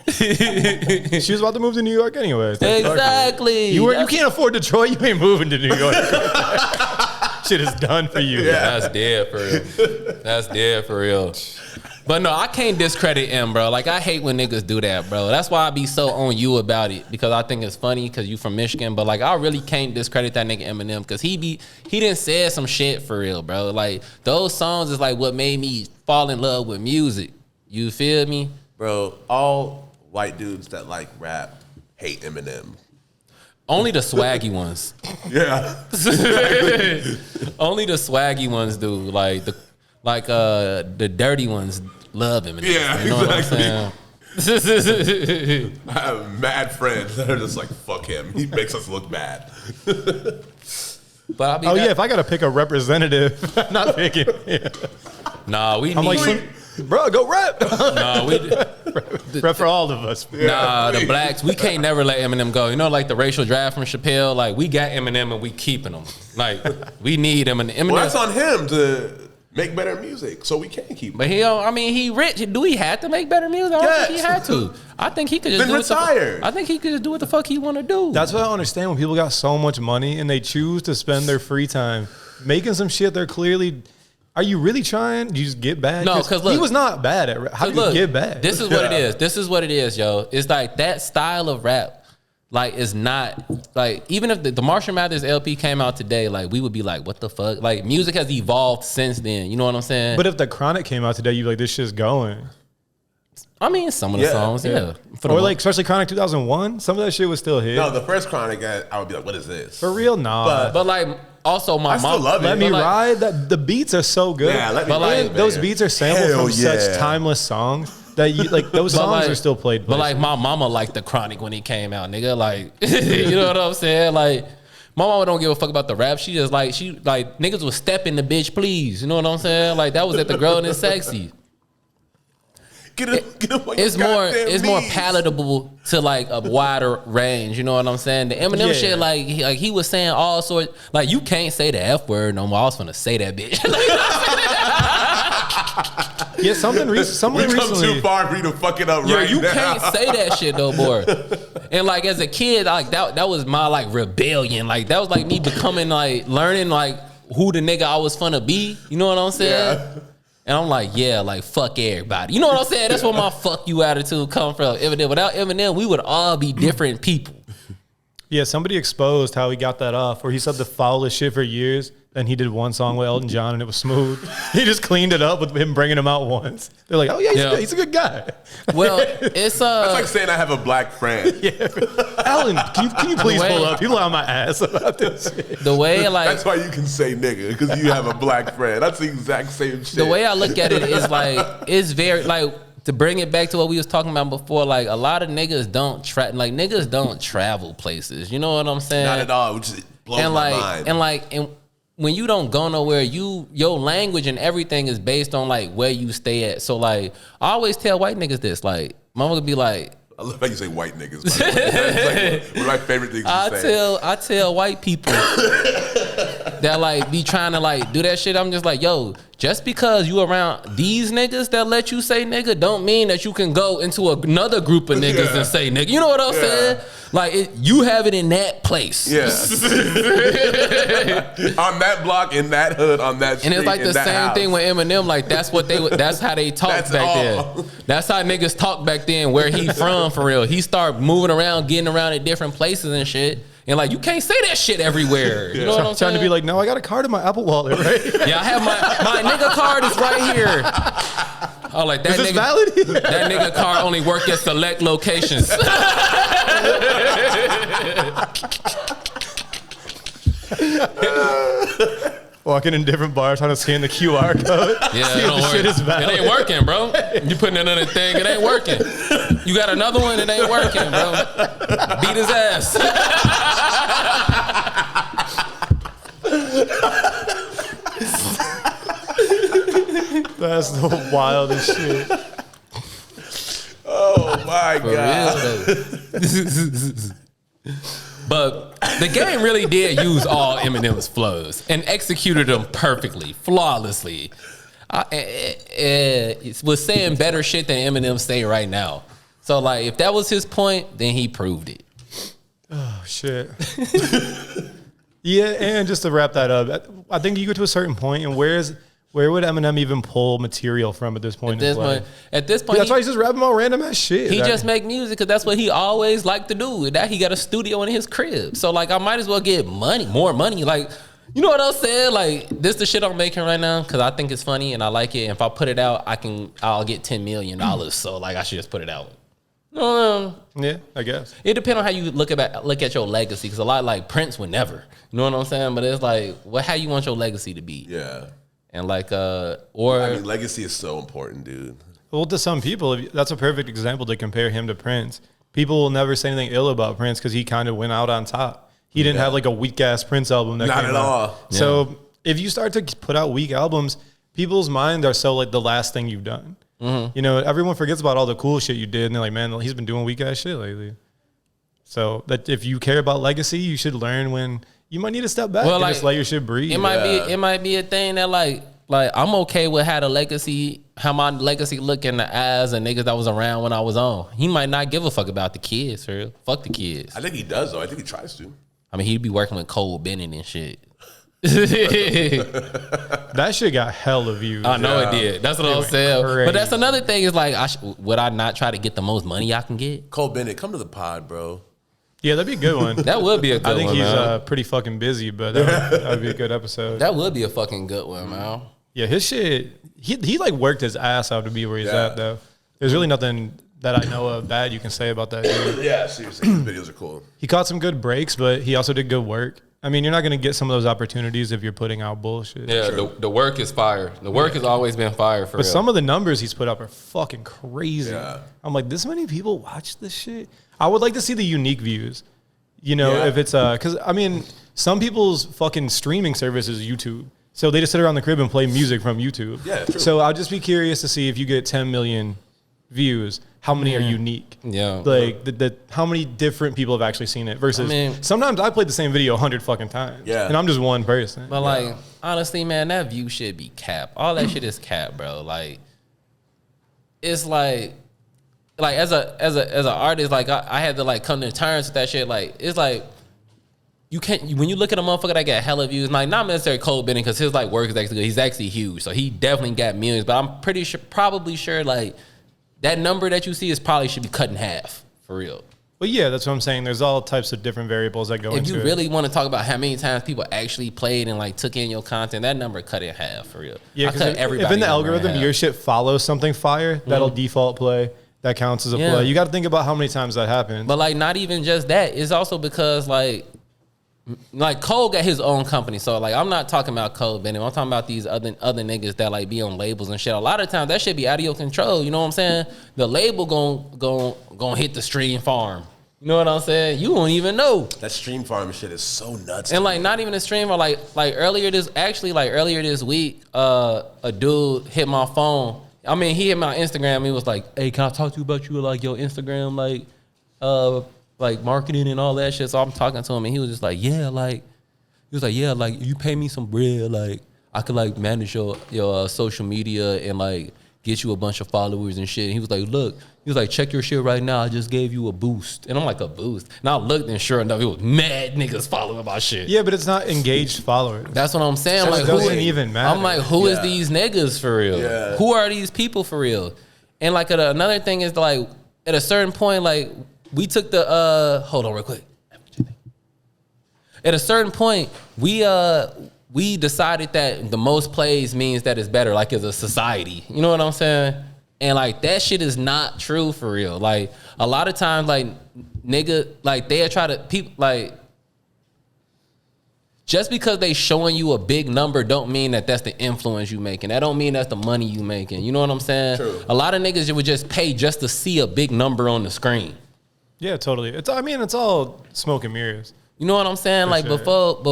C: She was about to move to New York anyway.
A: Exactly.
C: You can't afford Detroit. You ain't moving to New York. Shit is done for you.
A: Yeah. That's dead for real. But no, I can't discredit M, bro. Like, I hate when niggas do that, bro. That's why I be so on you about it, because I think it's funny because you from Michigan. But like, I really can't discredit that nigga Eminem because he done said some shit for real, bro. Like, those songs is like what made me fall in love with music. You feel me?
B: Bro, all white dudes that like rap hate Eminem.
A: Only the swaggy ones.
B: Yeah.
A: Only the swaggy ones do. Like the dirty ones love Eminem.
B: Yeah,
A: you know
B: exactly.
A: What I'm saying?
B: I have mad friends that are just like, fuck him. He makes us look bad.
A: But
C: yeah, if I gotta pick a representative, I'm not picking. Yeah.
A: Nah,
C: I'm like, bro, go rap.
A: Nah,
C: rap for all of us.
A: Nah, the blacks, we can't never let Eminem go. You know, like the racial draft from Chappelle. Like, we got Eminem and we keeping him. Like, we need Eminem.
B: Well, that's on him to make better music, so we can't keep him.
A: But he rich. Do he have to make better music? I don't think he had to. I think he could just
B: retire.
A: I think he could just do what the fuck he want to do.
C: That's what I understand when people got so much money and they choose to spend their free time making some shit they're clearly. Are you really trying? Do you just get bad?
A: No, because look,
C: he was not bad at rap. How do you get bad?
A: This is what it is. This is what it is, yo. It's like that style of rap, like, is not like, even if the Marshall Mathers LP came out today, like, we would be like, what the fuck? Like, music has evolved since then. You know what I'm saying?
C: But if the Chronic came out today, you'd be like, this shit's going.
A: I mean, some of the songs, yeah.
C: Or like, especially Chronic 2001, some of that shit was still hit.
B: No, the first Chronic, I would be like, what is this?
C: For real? Nah.
A: But like, also my mom.
B: Love it.
C: Let Me Ride. That the beats are so good.
B: Yeah, Let Me Ride.
C: Those beats are sampled from such timeless songs that you like. Those songs are still played.
A: But like, my mama liked the Chronic when he came out, nigga. Like, you know what I'm saying? Like, my mama don't give a fuck about the rap. She niggas was stepping the bitch, please. You know what I'm saying? Like, that was at the Girl and It's Sexy. It's more palatable to like a wider range. You know what I'm saying? The Eminem shit, like he was saying all sorts. Like, you can't say the F word no more. I was gonna say that bitch.
C: Yeah, something recently.
B: Too far for you to fuck it up right
A: you
B: now.
A: can't say that shit no more. And like, as a kid, like that was my like rebellion. Like, that was like me becoming like learning like who the nigga I was finna be. You know what I'm saying?
B: Yeah.
A: And I'm like, yeah, like, fuck everybody. You know what I'm saying? That's where my fuck you attitude come from. Without Eminem, we would all be different people.
C: Yeah, somebody exposed how he got that off, where he said the foulest shit for years. Then he did one song with Elton John and it was smooth. He just cleaned it up with him bringing him out once. They're like, oh yeah, he's a good guy.
A: Well, it's
B: That's like saying I have a black friend.
C: Yeah. Alan, can you please pull up? People on my ass about this shit.
A: The way like
B: that's why you can say nigga, because you have a black friend. That's the exact same shit.
A: The way I look at it is like it's very like to bring it back to what we was talking about before. Like a lot of niggas don't travel places. You know what I'm saying?
B: Not at all. Which blows my mind.
A: And when you don't go nowhere, your language and everything is based on like where you stay at. So like I always tell white niggas this, like mama would be like,
B: I love how you say white niggas. By the way. That's like one of my favorite things to say.
A: I tell white people that like be trying to like do that shit. I'm just like, yo, just because you around these niggas that let you say nigga, don't mean that you can go into another group of niggas and say nigga. You know what I'm saying? Like you have it in that place.
B: Yeah. On that block, in that hood, on that street,
A: and it's like the same thing with Eminem. Like that's how they talk back then. That's how niggas talk back then. Where he from for real? He start moving around, getting around at different places and shit. And like you can't say that shit everywhere. You know what I'm saying?
C: Trying to be like, no, I got a card in my Apple Wallet, right?
A: Yeah, I have my nigga card is right here. Oh, like that
C: is this
A: nigga
C: valid?
A: That nigga card only work at select locations.
C: Walking in different bars trying to scan the QR code.
A: Yeah, it don't work.
C: Shit is valid.
A: It ain't working, bro. You putting it on a thing, it ain't working. You got another one, it ain't working, bro. Beat his ass.
C: That's the wildest shit.
B: Oh my God.
A: But the game really did use all Eminem's flows and executed them perfectly, flawlessly. It was saying better shit than Eminem say right now. So like, if that was his point, then he proved it.
C: Oh shit. Yeah, and just to wrap that up, I think you get to a certain point, and where would Eminem even pull material from at this point?
A: At this point,
C: that's why he's just rapping about random ass shit.
A: He just make music because that's what he always liked to do. That he got a studio in his crib, so like I might as well get more money. Like, you know what I'm saying? Like this the shit I'm making right now because I think it's funny and I like it. And if I put it out, I'll get $10 million. So like I should just put it out.
C: Yeah, I guess
A: it depends on how you look at your legacy. Because a lot like Prince would never. You know what I'm saying? But it's like, how you want your legacy to be?
B: Yeah.
A: And like,
B: legacy is so important, dude.
C: Well, to some people, that's a perfect example to compare him to Prince. People will never say anything ill about Prince because he kind of went out on top. He didn't have like a weak ass Prince album.
B: Not at all.
C: So if you start to put out weak albums, people's minds are so like the last thing you've done. Mm-hmm. You know, everyone forgets about all the cool shit you did, and they're like, man, he's been doing weak ass shit lately. So that if you care about legacy, you should learn when you might need to step back and just let your shit breathe.
A: It might be a thing that like I'm okay with how my legacy look in the eyes of niggas that was around when I was on. He might not give a fuck about the kids, or fuck the kids.
B: I think he does though. I think he tries to.
A: I mean, he'd be working with Cole Bennett and shit.
C: That shit got hella views.
A: I know it did. That's what I'm saying. Crazy. But that's another thing is like, would I not try to get the most money I can get?
B: Cole Bennett, come to the pod, bro.
C: Yeah, that'd be a good one.
A: That would be a good one.
C: I think he's pretty fucking busy, but that would be a good episode.
A: That would be a fucking good one, man.
C: Yeah, his shit, he like worked his ass out to be where he's at, though. There's really nothing that I know of bad you can say about that dude.
B: Yeah, seriously, his videos are cool.
C: He caught some good breaks, but he also did good work. I mean, you're not going to get some of those opportunities if you're putting out bullshit.
A: Yeah, the work is fire. The work has always been fire for real.
C: But some of the numbers he's put up are fucking crazy.
B: Yeah.
C: I'm like, this many people watch this shit? I would like to see the unique views. You know, if it's, because, I mean, some people's fucking streaming service is YouTube. So they just sit around the crib and play music from YouTube.
B: Yeah, true.
C: So I'll just be curious to see if you get 10 million views, how many are unique?
A: Yeah.
C: Like, how many different people have actually seen it versus sometimes I played the same video 100 fucking times.
B: Yeah.
C: And I'm just one person.
A: But like, honestly, man, that view should be cap. All that shit is cap, bro. Like, it's like as an artist, like I had to like come to terms with that shit. Like, it's like, you can't, when you look at a motherfucker that got hella views, like not necessarily Cole Bennett, because his like work is actually good. He's actually huge. So he definitely got millions, but I'm probably sure like that number that you see is probably should be cut in half for real.
C: But yeah, that's what I'm saying. There's all types of different variables that go into it.
A: If you really want to talk about how many times people actually played and like took in your content, that number cut in half for real.
C: Yeah, because if in the algorithm your shit follows something fire, that'll default play. That counts as a play. You got to think about how many times that happens.
A: But like, not even just that. It's also because like Cole got his own company. So like, I'm not talking about Cole Bennett. I'm talking about these other niggas that like be on labels and shit. A lot of times that shit be out of your control. You know what I'm saying? The label gon' hit the stream farm. You know what I'm saying? You won't even know.
B: That stream farm shit is so nuts.
A: And like, not even a stream or like earlier this week, a dude hit my phone. I mean, he hit my Instagram. He was like, "Hey, can I talk to you about like your Instagram, like marketing and all that shit?" So I'm talking to him, and he was just like, "Yeah, like," he was like, "Yeah, like you pay me some bread, like I could like manage your social media and like get you a bunch of followers and shit." And he was like, "Look," he was like, "check your shit right now. I just gave you a boost." And I'm like, "A boost?" And I looked, and sure enough, it was mad niggas following my shit.
C: Yeah, but it's not engaged followers.
A: That's what I'm saying.
C: Like, doesn't even matter.
A: I'm like, who is these niggas for real?
B: Yeah.
A: Who are these people for real? And like another thing is like, at a certain point, like we took the hold on real quick. At a certain point, we decided that the most plays means that it's better, like as a society. You know what I'm saying? And like that shit is not true for real. Like a lot of times, like nigga, like they'll try to people like just because they showing you a big number don't mean that that's the influence you making. That don't mean that's the money you making. You know what I'm saying?
B: True.
A: A lot of niggas would just pay just to see a big number on the screen.
C: Yeah, totally. It's all smoke and mirrors.
A: You know what I'm saying?
C: For
A: Like
C: sure.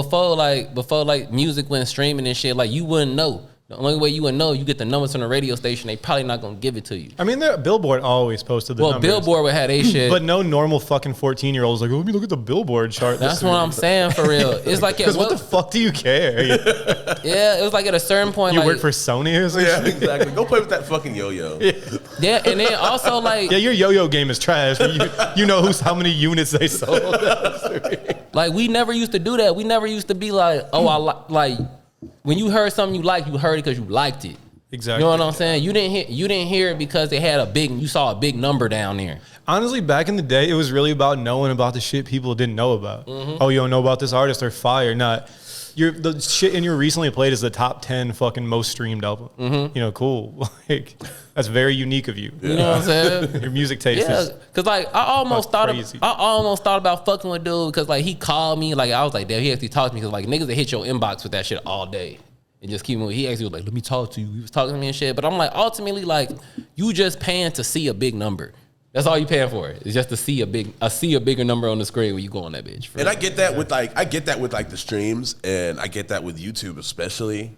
A: before music went streaming and shit, like you wouldn't know. The only way you would know, you get the numbers from the radio station. They probably not gonna give it to you.
C: I mean, Billboard always posted the numbers.
A: Billboard would have they shit.
C: But no normal fucking 14-year-old is like, let me look at the Billboard chart.
A: That's what I'm saying for real. It's like
C: Because what the fuck do you care?
A: Yeah, it was like at a certain point.
C: You
A: like,
C: work for Sony or something?
B: Yeah, exactly. Go play with that fucking yo-yo.
A: Yeah, and then also like
C: Yeah, your yo-yo game is trash. But you know how many units they sold.
A: like we never used to do that. We never used to be like, oh, like when you heard something you liked, you heard it because you liked it.
C: Exactly.
A: You know what I'm saying? You didn't hear it because they had you saw a big number down there.
C: Honestly, back in the day, it was really about knowing about the shit people didn't know about.
A: Mm-hmm.
C: Oh, you don't know about this artist? They're fire. Not the shit in your recently played is the top 10 fucking most streamed album. Mm-hmm. You know, cool. Like that's very unique of you.
A: You know what I'm saying?
C: Your music taste
A: Yeah,
C: is
A: cause like I almost
C: crazy.
A: thought about fucking with dude because like he called me, like I was like, damn, he actually talked to me because like niggas that hit your inbox with that shit all day and just keep moving. He actually was like, let me talk to you. He was talking to me and shit, but I'm like, ultimately, like you just paying to see a big number. That's all you paying for. It's just to see a bigger number on the screen when you go on that bitch.
B: And I get that with like the streams, and I get that with YouTube especially,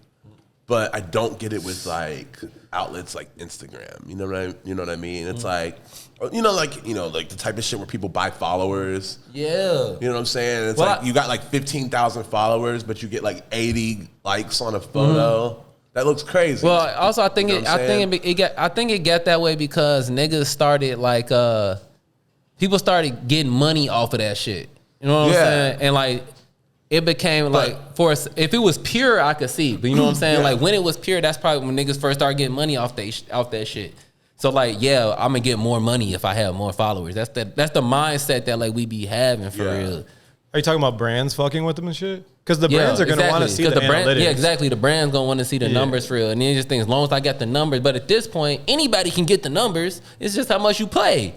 B: but I don't get it with like outlets like Instagram. You know what I mean? It's like, like the type of shit where people buy followers.
A: Yeah.
B: You know what I'm saying? It's
A: Well,
B: like you got like 15,000 followers, but you get like 80 likes on a photo. That looks crazy.
A: Well, also I think
B: You know what I'm
A: it got that way because niggas started like people started getting money off of that shit. You know what I'm saying? And like it became like if it was pure, I could see. But you know what I'm saying? Like when it was pure, that's probably when niggas first started getting money off that shit. So like, yeah, I'm gonna get more money if I have more followers. That's the mindset that like we be having for real.
C: Are you talking about brands fucking with them and shit? Because the brands are going to want to see the analytics.
A: Yeah, exactly. The brand's going to want to see the numbers for real. And then just think, as long as I got the numbers. But at this point, anybody can get the numbers. It's just how much you play.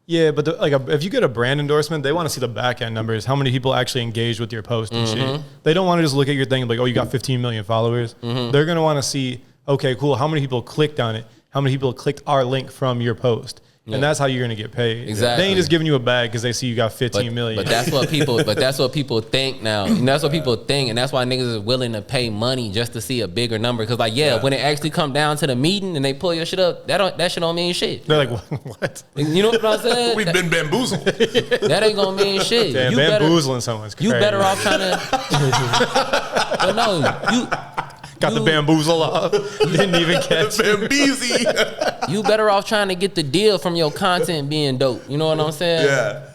C: Yeah, but if you get a brand endorsement, they want to see the back end numbers. How many people actually engage with your post and shit. They don't want to just look at your thing and be like, oh, you got 15 million followers. They're going to want to see, okay, cool. How many people clicked on it? How many people clicked our link from your post? And that's how you're gonna get paid.
A: Exactly.
C: They ain't just giving you a bag because they see you got 15 million.
A: But that's what people think now. And that's what people think, and that's why niggas is willing to pay money just to see a bigger number. Cause like, when it actually come down to the meeting and they pull your shit up, that shit don't mean shit.
C: They're like, what?
A: You know what I'm saying?
B: We've been bamboozled.
A: That ain't gonna mean shit.
C: Damn, bamboozling someone's crazy.
A: You better off trying to. But no,
C: got the bamboozle off. Didn't even catch
B: Bambeezy.
A: You better off trying to get the deal from your content being dope. You know what I'm saying?
B: Yeah.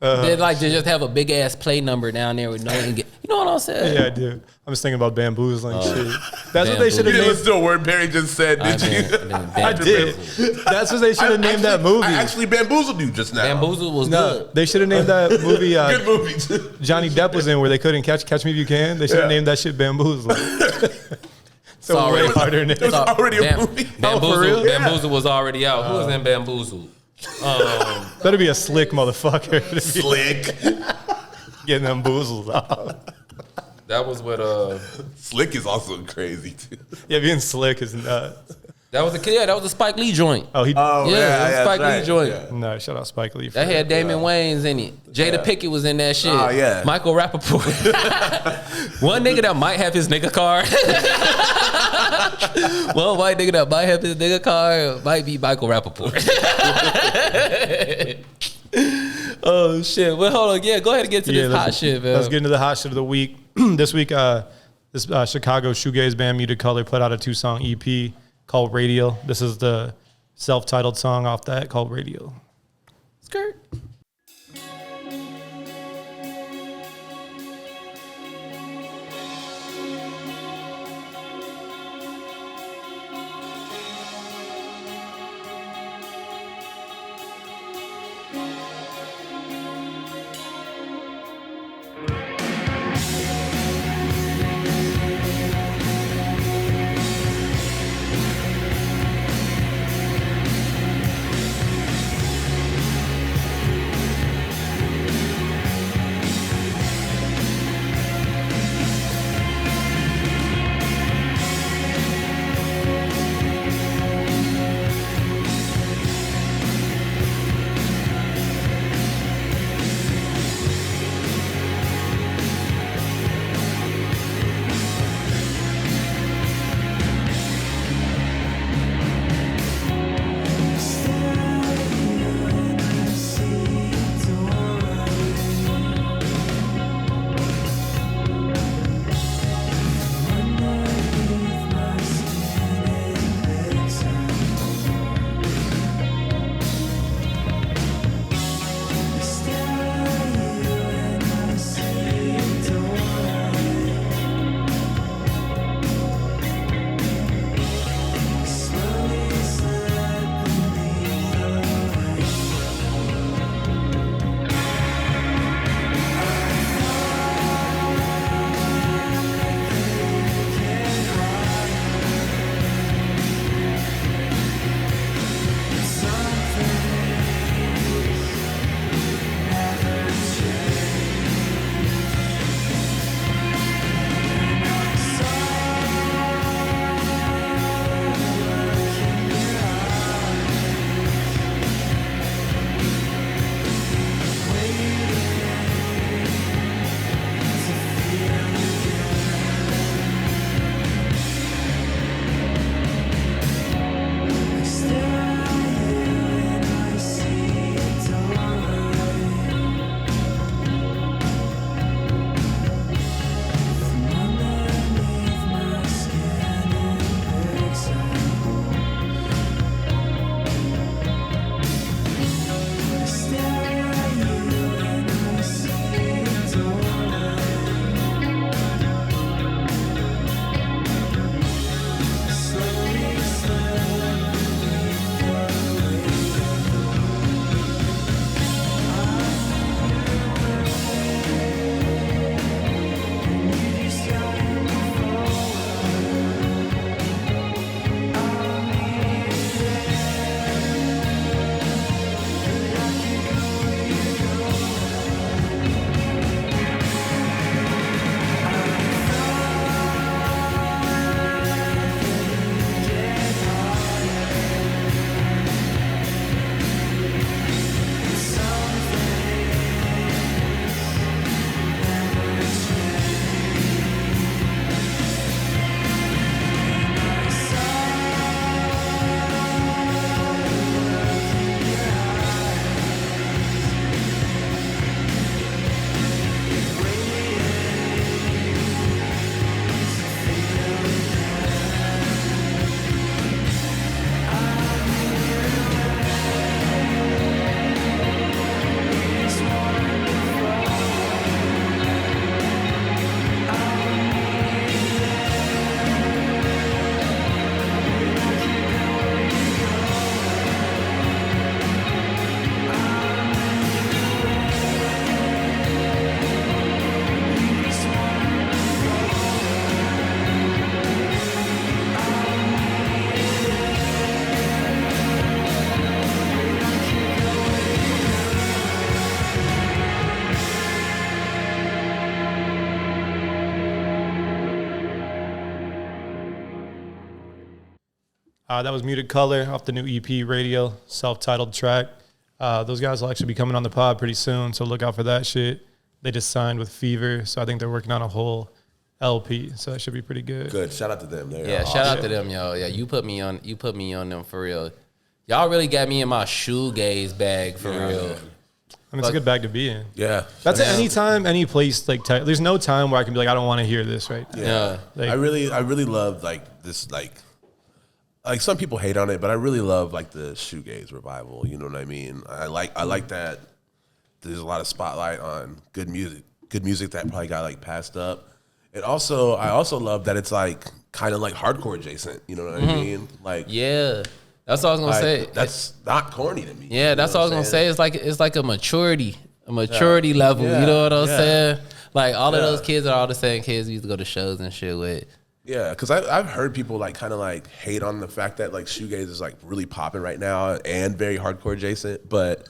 A: They like to just have a big ass play number down there with no one get. You know what I'm saying?
C: Yeah, I do. I'm just thinking about bamboozling shit. That's what they should
B: You
C: have
B: didn't
C: named.
B: listen to a word Barry just said, did you?
C: I did. That's what they should have named that movie.
B: I actually bamboozled you just now.
A: Bamboozle was good.
C: They should have named that movie.
B: Good movie too.
C: Johnny Depp was in where they couldn't catch me if you can. They should have named that shit Bamboozle. So
A: Sorry.
C: way harder name.
B: It was already a movie.
A: Bamboozle,
C: for real?
A: Bamboozle was already out. Who was in Bamboozle?
C: Better be a slick motherfucker. to be
B: Slick.
C: Getting them boozles out.
A: That was what
B: Slick is also crazy too.
C: Yeah, being slick is nuts.
A: that was a Spike Lee joint.
C: Oh, he.
A: Yeah, it was
B: that's
A: Spike Lee
B: right.
A: joint.
B: Yeah.
C: No, shout out Spike Lee. For
A: That had
C: that.
A: Damon Wayans in it. Jada Pickett was in that shit.
B: Oh, yeah.
A: Michael Rappaport. One nigga that might have his nigga card. One white nigga that might have his nigga card might be Michael Rappaport. Oh shit. Well, hold on. Yeah, go ahead and get to this hot shit, man.
C: Let's get into the hot shit of the week. This week, this Chicago shoegaze band Muted Color put out a 2-song EP called Radial. This is the self-titled song off that called Radial.
A: Skirt.
C: That was Muted Color off the new EP, Radial, self-titled track. Those guys will actually be coming on the pod pretty soon, so look out for that shit. They just signed with Fever, so I think they're working on a whole LP, so that should be pretty good.
B: Good. Shout out to them.
A: Shout out to them, yo. Yeah, you put me on them for real. Y'all really got me in my shoegaze bag for real.
C: Man. I mean, it's a good bag to be in.
B: Yeah.
C: That's at any time, any place. Like, there's no time where I can be like, I don't want to hear this right now.
B: Yeah.
C: Like,
B: I really love like this like some people hate on it, but I really love like the shoegaze revival. You know what I mean? I like that. There's a lot of spotlight on good music that probably got like passed up. And also, I also love that it's like kind of like hardcore adjacent. You know what I mean? Like,
A: yeah. That's all I was gonna say.
B: That's not corny to me.
A: Yeah, that's all I was gonna say. It's like a maturity level.
B: Yeah.
A: You know what I'm saying? Like all of those kids are all the same kids we used to go to shows and shit with.
B: Yeah, because I've heard people like kind of like hate on the fact that like shoegaze is like really popping right now and very hardcore adjacent, but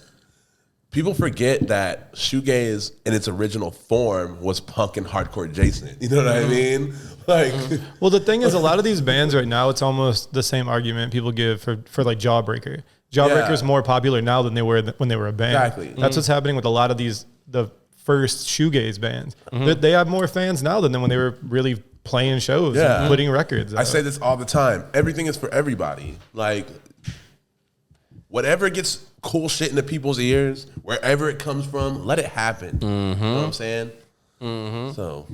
B: people forget that shoegaze in its original form was punk and hardcore adjacent. You know what I mean? Like,
C: well, the thing is, a lot of these bands right now, it's almost the same argument people give for like Jawbreaker. Jawbreaker is more popular now than they were when they were a band.
B: Exactly.
C: That's what's happening with a lot of the first shoegaze bands. They have more fans now than when they were really playing shows and putting records out.
B: I say this all the time. Everything is for everybody. Like, whatever gets cool shit into people's ears, wherever it comes from, let it happen. You know what I'm saying? So,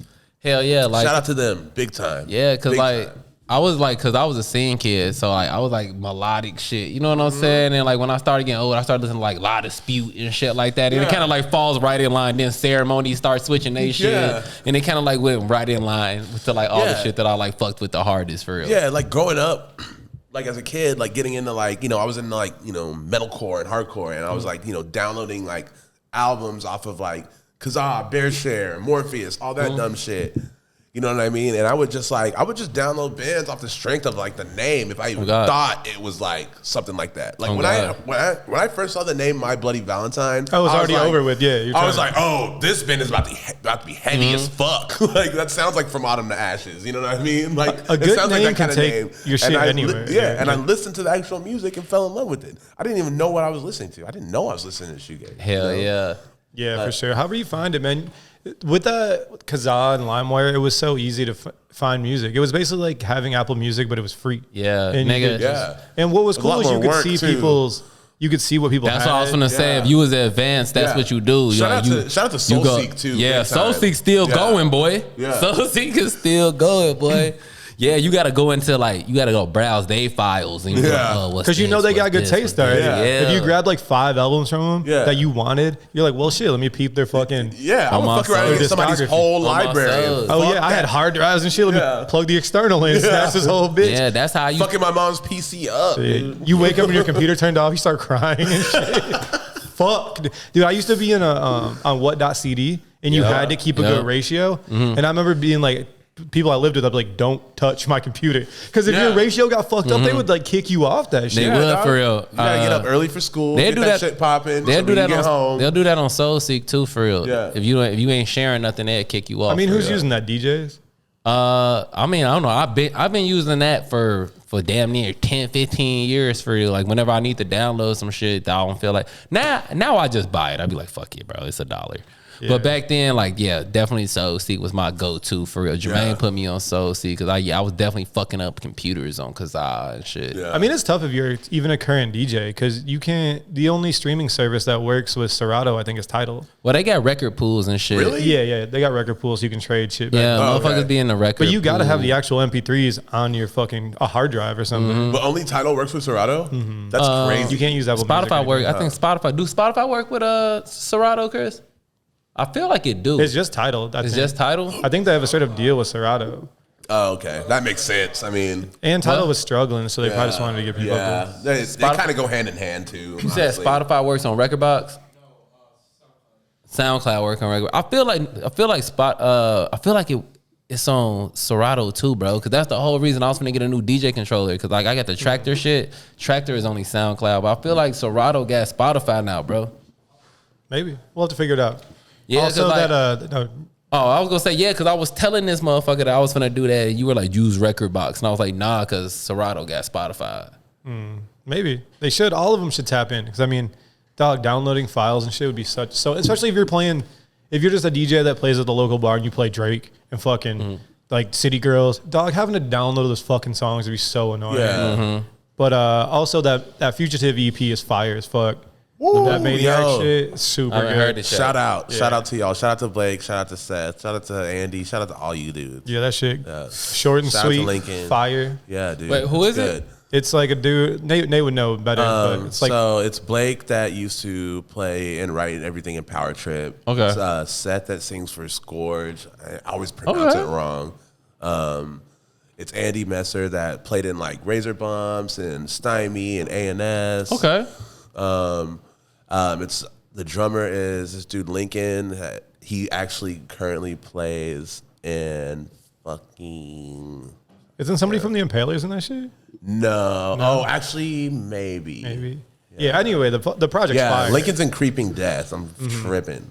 A: hell yeah, like
B: shout out to them, big time.
A: Yeah, cause
B: Big
A: like
B: time.
A: I was a scene kid, so like I was like melodic shit. You know what I'm saying? And like when I started getting old, I started listening to like La Dispute and shit like that. And it kind of like falls right in line. Then Ceremony starts switching they shit, and it kind of like went right in line to like all the shit that I like fucked with the hardest for real.
B: Yeah, like growing up, like as a kid, like getting into like, you know, I was into like, you know, metalcore and hardcore, and I was like, you know, downloading like albums off of like Kazaa, Bearshare, Morpheus, all that dumb shit. You know what I mean? And I would just download bands off the strength of like the name if I even thought it was like something like that. Like when I first saw the name My Bloody Valentine,
C: I was already like, over with. Yeah,
B: I was like, oh, this band is about to be heavy as fuck. Like that sounds like From Autumn to Ashes. You know what I mean? Like
C: a good
B: it sounds
C: name
B: like that kind
C: can
B: of
C: take
B: name.
C: your shit anywhere.
B: And I listened to the actual music and fell in love with it. I didn't even know what I was listening to. I didn't know I was listening to shoegaze.
A: Hell yeah.
C: Yeah, for sure. However you find it, man. With that Kazaa and LimeWire, it was so easy to find music. It was basically like having Apple Music, but it was free.
A: Yeah,
C: and
A: nigga.
C: And what was cool is you could see what people.
A: That's what I was gonna say. If you was advanced, that's what you do.
B: Shout out to SoulSeek too.
A: Yeah, SoulSeek still going, boy.
B: Yeah.
A: SoulSeek is still going, boy. Yeah, you gotta go into like, you gotta go browse their files and you're like, oh, what's
C: because you know they got good taste already.
A: Yeah.
C: If you grab like 5 albums from them that you wanted, you're like, well, shit, let me peep their fucking
B: I'm gonna fuck around and get somebody's whole library.
C: Oh yeah, I had hard drives and shit. Let me plug the external in, snatch this whole bitch.
A: Yeah, that's how you
B: fucking my mom's PC up.
C: You wake up and your computer turned off, you start crying and shit. Fuck, dude. I used to be in a on what.cd, and you had to keep a good ratio. And I remember being like, people I lived with, I'd be like, don't touch my computer. Because if your ratio got fucked up, they would like kick you off that shit.
A: They would, for real.
B: You gotta get up early for school.
A: They'll do that
B: shit popping.
A: They'll do that
B: home.
A: They'll do that on SoulSeek too, for real.
B: Yeah.
A: If you ain't sharing nothing, they'll kick you off.
C: I mean, who's using that? DJs?
A: I mean, I don't know. I've been using that for damn near 10, 15 years for real. Like whenever I need to download some shit that I don't feel like. Now I just buy it. I'd be like, fuck it, bro. It's $1. Yeah. But back then, like, yeah, definitely SoulSeek was my go-to for real. Jermaine put me on SoulSeek because I was definitely fucking up computers on Kazaa and shit.
C: Yeah. I mean, it's tough if you're even a current DJ because you can't. The only streaming service that works with Serato, I think, is Tidal.
A: Well, they got record pools and shit.
B: Really?
C: Yeah. They got record pools so you can trade shit.
A: Yeah, motherfuckers be in the record.
C: But you got to
A: pool.
C: have the actual MP3s on your fucking a hard drive or something.
B: But only Tidal works with Serato? That's crazy.
C: You can't use Apple
A: Spotify
C: Music.
A: work. I think Spotify. Do Spotify work with Serato, Chris? I feel like it do.
C: It's just Tidal.
A: It's just Tidal?
C: I think they have a sort of deal with Serato.
B: Oh, okay. That makes sense. I mean,
C: and Tidal was struggling, so they probably just wanted to get people.
B: Yeah, they kind of go hand in hand too.
A: You said Spotify works on Rekordbox? SoundCloud works on Rekordbox. I feel like it's on Serato too, bro. Because that's the whole reason I was gonna get a new DJ controller. Because like I got the Tractor shit. Tractor is only SoundCloud, but I feel like Serato got Spotify now, bro.
C: Maybe we'll have to figure it out.
A: Yeah,
C: also,
A: like,
C: that
A: Oh, I was gonna say yeah, because I was telling this motherfucker that I was gonna do that, and you were like, use Record Box, and I was like, nah, because Serato got Spotify.
C: Maybe they should. All of them should tap in because I mean, dog, downloading files and shit would be so. Especially if you're playing, if you're just a DJ that plays at the local bar and you play Drake and fucking like City Girls, dog, having to download those fucking songs would be so annoying.
B: Yeah.
C: But also that Fugitive EP is fire as fuck.
B: Woo,
C: that Maniac
B: yo.
C: shit, super
A: I haven't
C: good.
A: heard it.
B: Shout out to y'all. Shout out to Blake. Shout out to Seth. Shout out to Andy. Shout out to all you dudes.
C: Yeah, that shit. Short and
B: Shout out to
C: sweet.
B: Lincoln.
C: Fire.
B: Yeah, dude.
A: Wait, who is it?
C: It's like a dude. Nate would know better. But it's like
B: So it's Blake that used to play and write everything in Power Trip.
A: Okay.
B: It's, Seth that sings for Scourge. I always pronounce it wrong. It's Andy Messer that played in like Razor Bumps and Stymie and A&S.
A: Okay.
B: It's the drummer is this dude Lincoln. He actually currently plays in fucking.
C: isn't somebody from the Impalers in that shit?
B: No. Oh, actually, maybe.
C: Maybe. Yeah. Anyway, the project's
B: Yeah,
C: fire.
B: Lincoln's in Creeping Death. I'm tripping.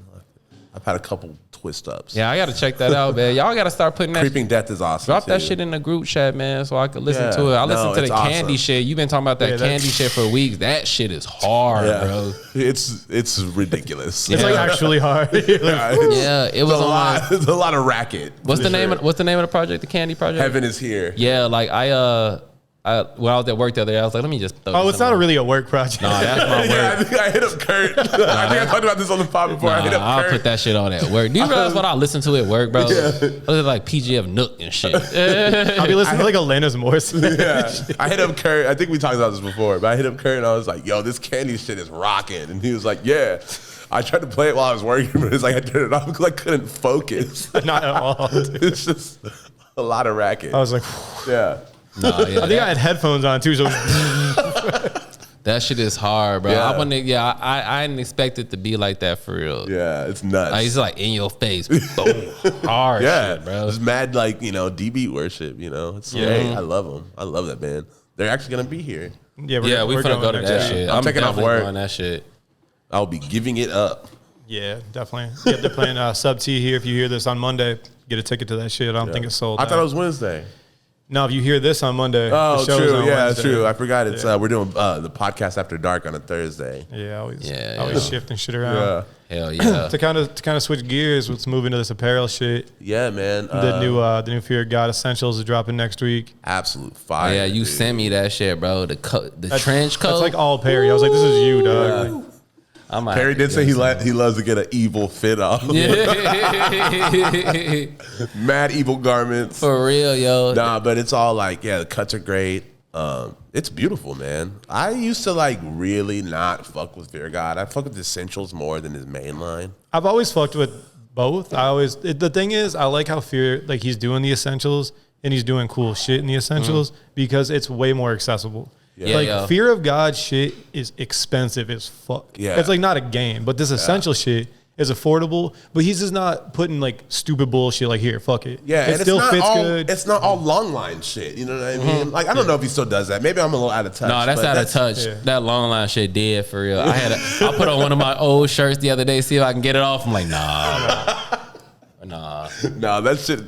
B: I've had a couple twist ups.
A: Yeah, I gotta check that out, man. Y'all gotta start putting that.
B: Creeping Death is awesome.
A: Drop that
B: too.
A: shit in the group chat, man, so I could listen
B: Yeah.
A: to it. I listen
B: No,
A: to
B: it's
A: the Candy
B: awesome.
A: shit. You've been talking about that
C: Yeah, that's-
A: Candy shit for weeks. That shit is hard,
B: Yeah.
A: bro.
B: It's ridiculous.
C: it's like
A: Yeah.
C: actually hard.
A: Yeah, it was
B: It's a
A: on.
B: lot. It's a lot of racket.
A: What's the
B: for
A: name?
B: sure.
A: What's the name of the project? The Candy Project.
B: Heaven is here.
A: Yeah, like when I was at work the other day, I was like, let me just.
C: Oh, it's not a really a work project.
A: Nah, that's my
B: Yeah, I
A: work.
B: think I hit up Kurt. I think I talked about this on the pod before. I hit up
A: I'll
B: Kurt.
A: put that shit on at work. Do you realize what I listen to at work, bro?
B: Yeah.
A: I was like PGF Nook and shit.
C: I'll be listening to like Alanis Morissette.
B: Yeah, I hit up Kurt. I think we talked about this before, but I hit up Kurt and I was like, "Yo, this Candy shit is rocking," and he was like, "Yeah." I tried to play it while I was working, but it's like I turned it off because I couldn't focus.
C: Not at all.
B: It's just a lot of racket.
C: I was like,
B: Yeah.
A: Nah, yeah,
C: I think I had headphones on too. So
A: that shit is hard, bro.
B: Yeah.
A: I didn't expect it to be like that for real.
B: Yeah, it's nuts.
A: Like, it's like in your face, boom, hard
B: yeah,
A: shit, bro.
B: It's mad like, D-beat worship, It's great. I love them. I love that band. They're actually going to be here.
C: yeah,
A: Yeah, we finna go to
C: next
A: that
C: year.
A: shit.
B: I'm taking off
A: definitely
B: work.
A: going that shit.
B: I'll be giving it up.
C: Yeah, definitely. Yeah, they're playing Sub T here. If you hear this on Monday, get a ticket to that shit. I don't think it's sold.
B: I thought
C: out.
B: it was Wednesday.
C: No, if you hear this on Monday,
B: Oh,
C: the show's
B: true.
C: on
B: Yeah,
C: Wednesday.
B: true. I forgot. It's we're doing the podcast after dark on a Thursday.
C: Yeah, always
A: Yeah.
C: shifting shit around.
B: Yeah,
A: Hell yeah.
C: To kind of switch gears, let's move into this apparel shit.
B: yeah, man.
C: The new Fear of God Essentials is dropping next week.
B: Absolute
A: Oh,
B: fire.
A: yeah, you
B: dude.
A: sent me that shit, bro. The trench coat.
C: That's like all Perry. I was like, this is you, dog. Like,
A: I might
B: Perry
A: have to
B: did say
A: get
B: he loves to get an evil fit off.
A: Yeah.
B: Mad evil garments.
A: For real, yo.
B: Nah, but it's all like, the cuts are great. It's beautiful, man. I used to like really not fuck with Fear God. I fuck with Essentials more than his main line.
C: I've always fucked with both. The thing is, I like how Fear, like he's doing the Essentials and he's doing cool shit in the Essentials because it's way more accessible.
A: Yeah,
C: like
A: yeah.
C: Fear of God shit is expensive as fuck.
B: Yeah.
C: It's like not a game, but this Essential shit is affordable. But he's just not putting like stupid bullshit like here, fuck it.
B: Yeah,
C: it
B: and
C: still
B: it's not
C: fits
B: all,
C: good.
B: It's not all long line shit. You know what I mean? Like I don't know if he still does that. Maybe I'm a little out of touch.
A: No, that's
B: but
A: out of touch.
C: yeah.
A: That long line shit did for real. I put on one of my old shirts the other day, see if I can get it off. I'm like, nah.
B: No, that shit.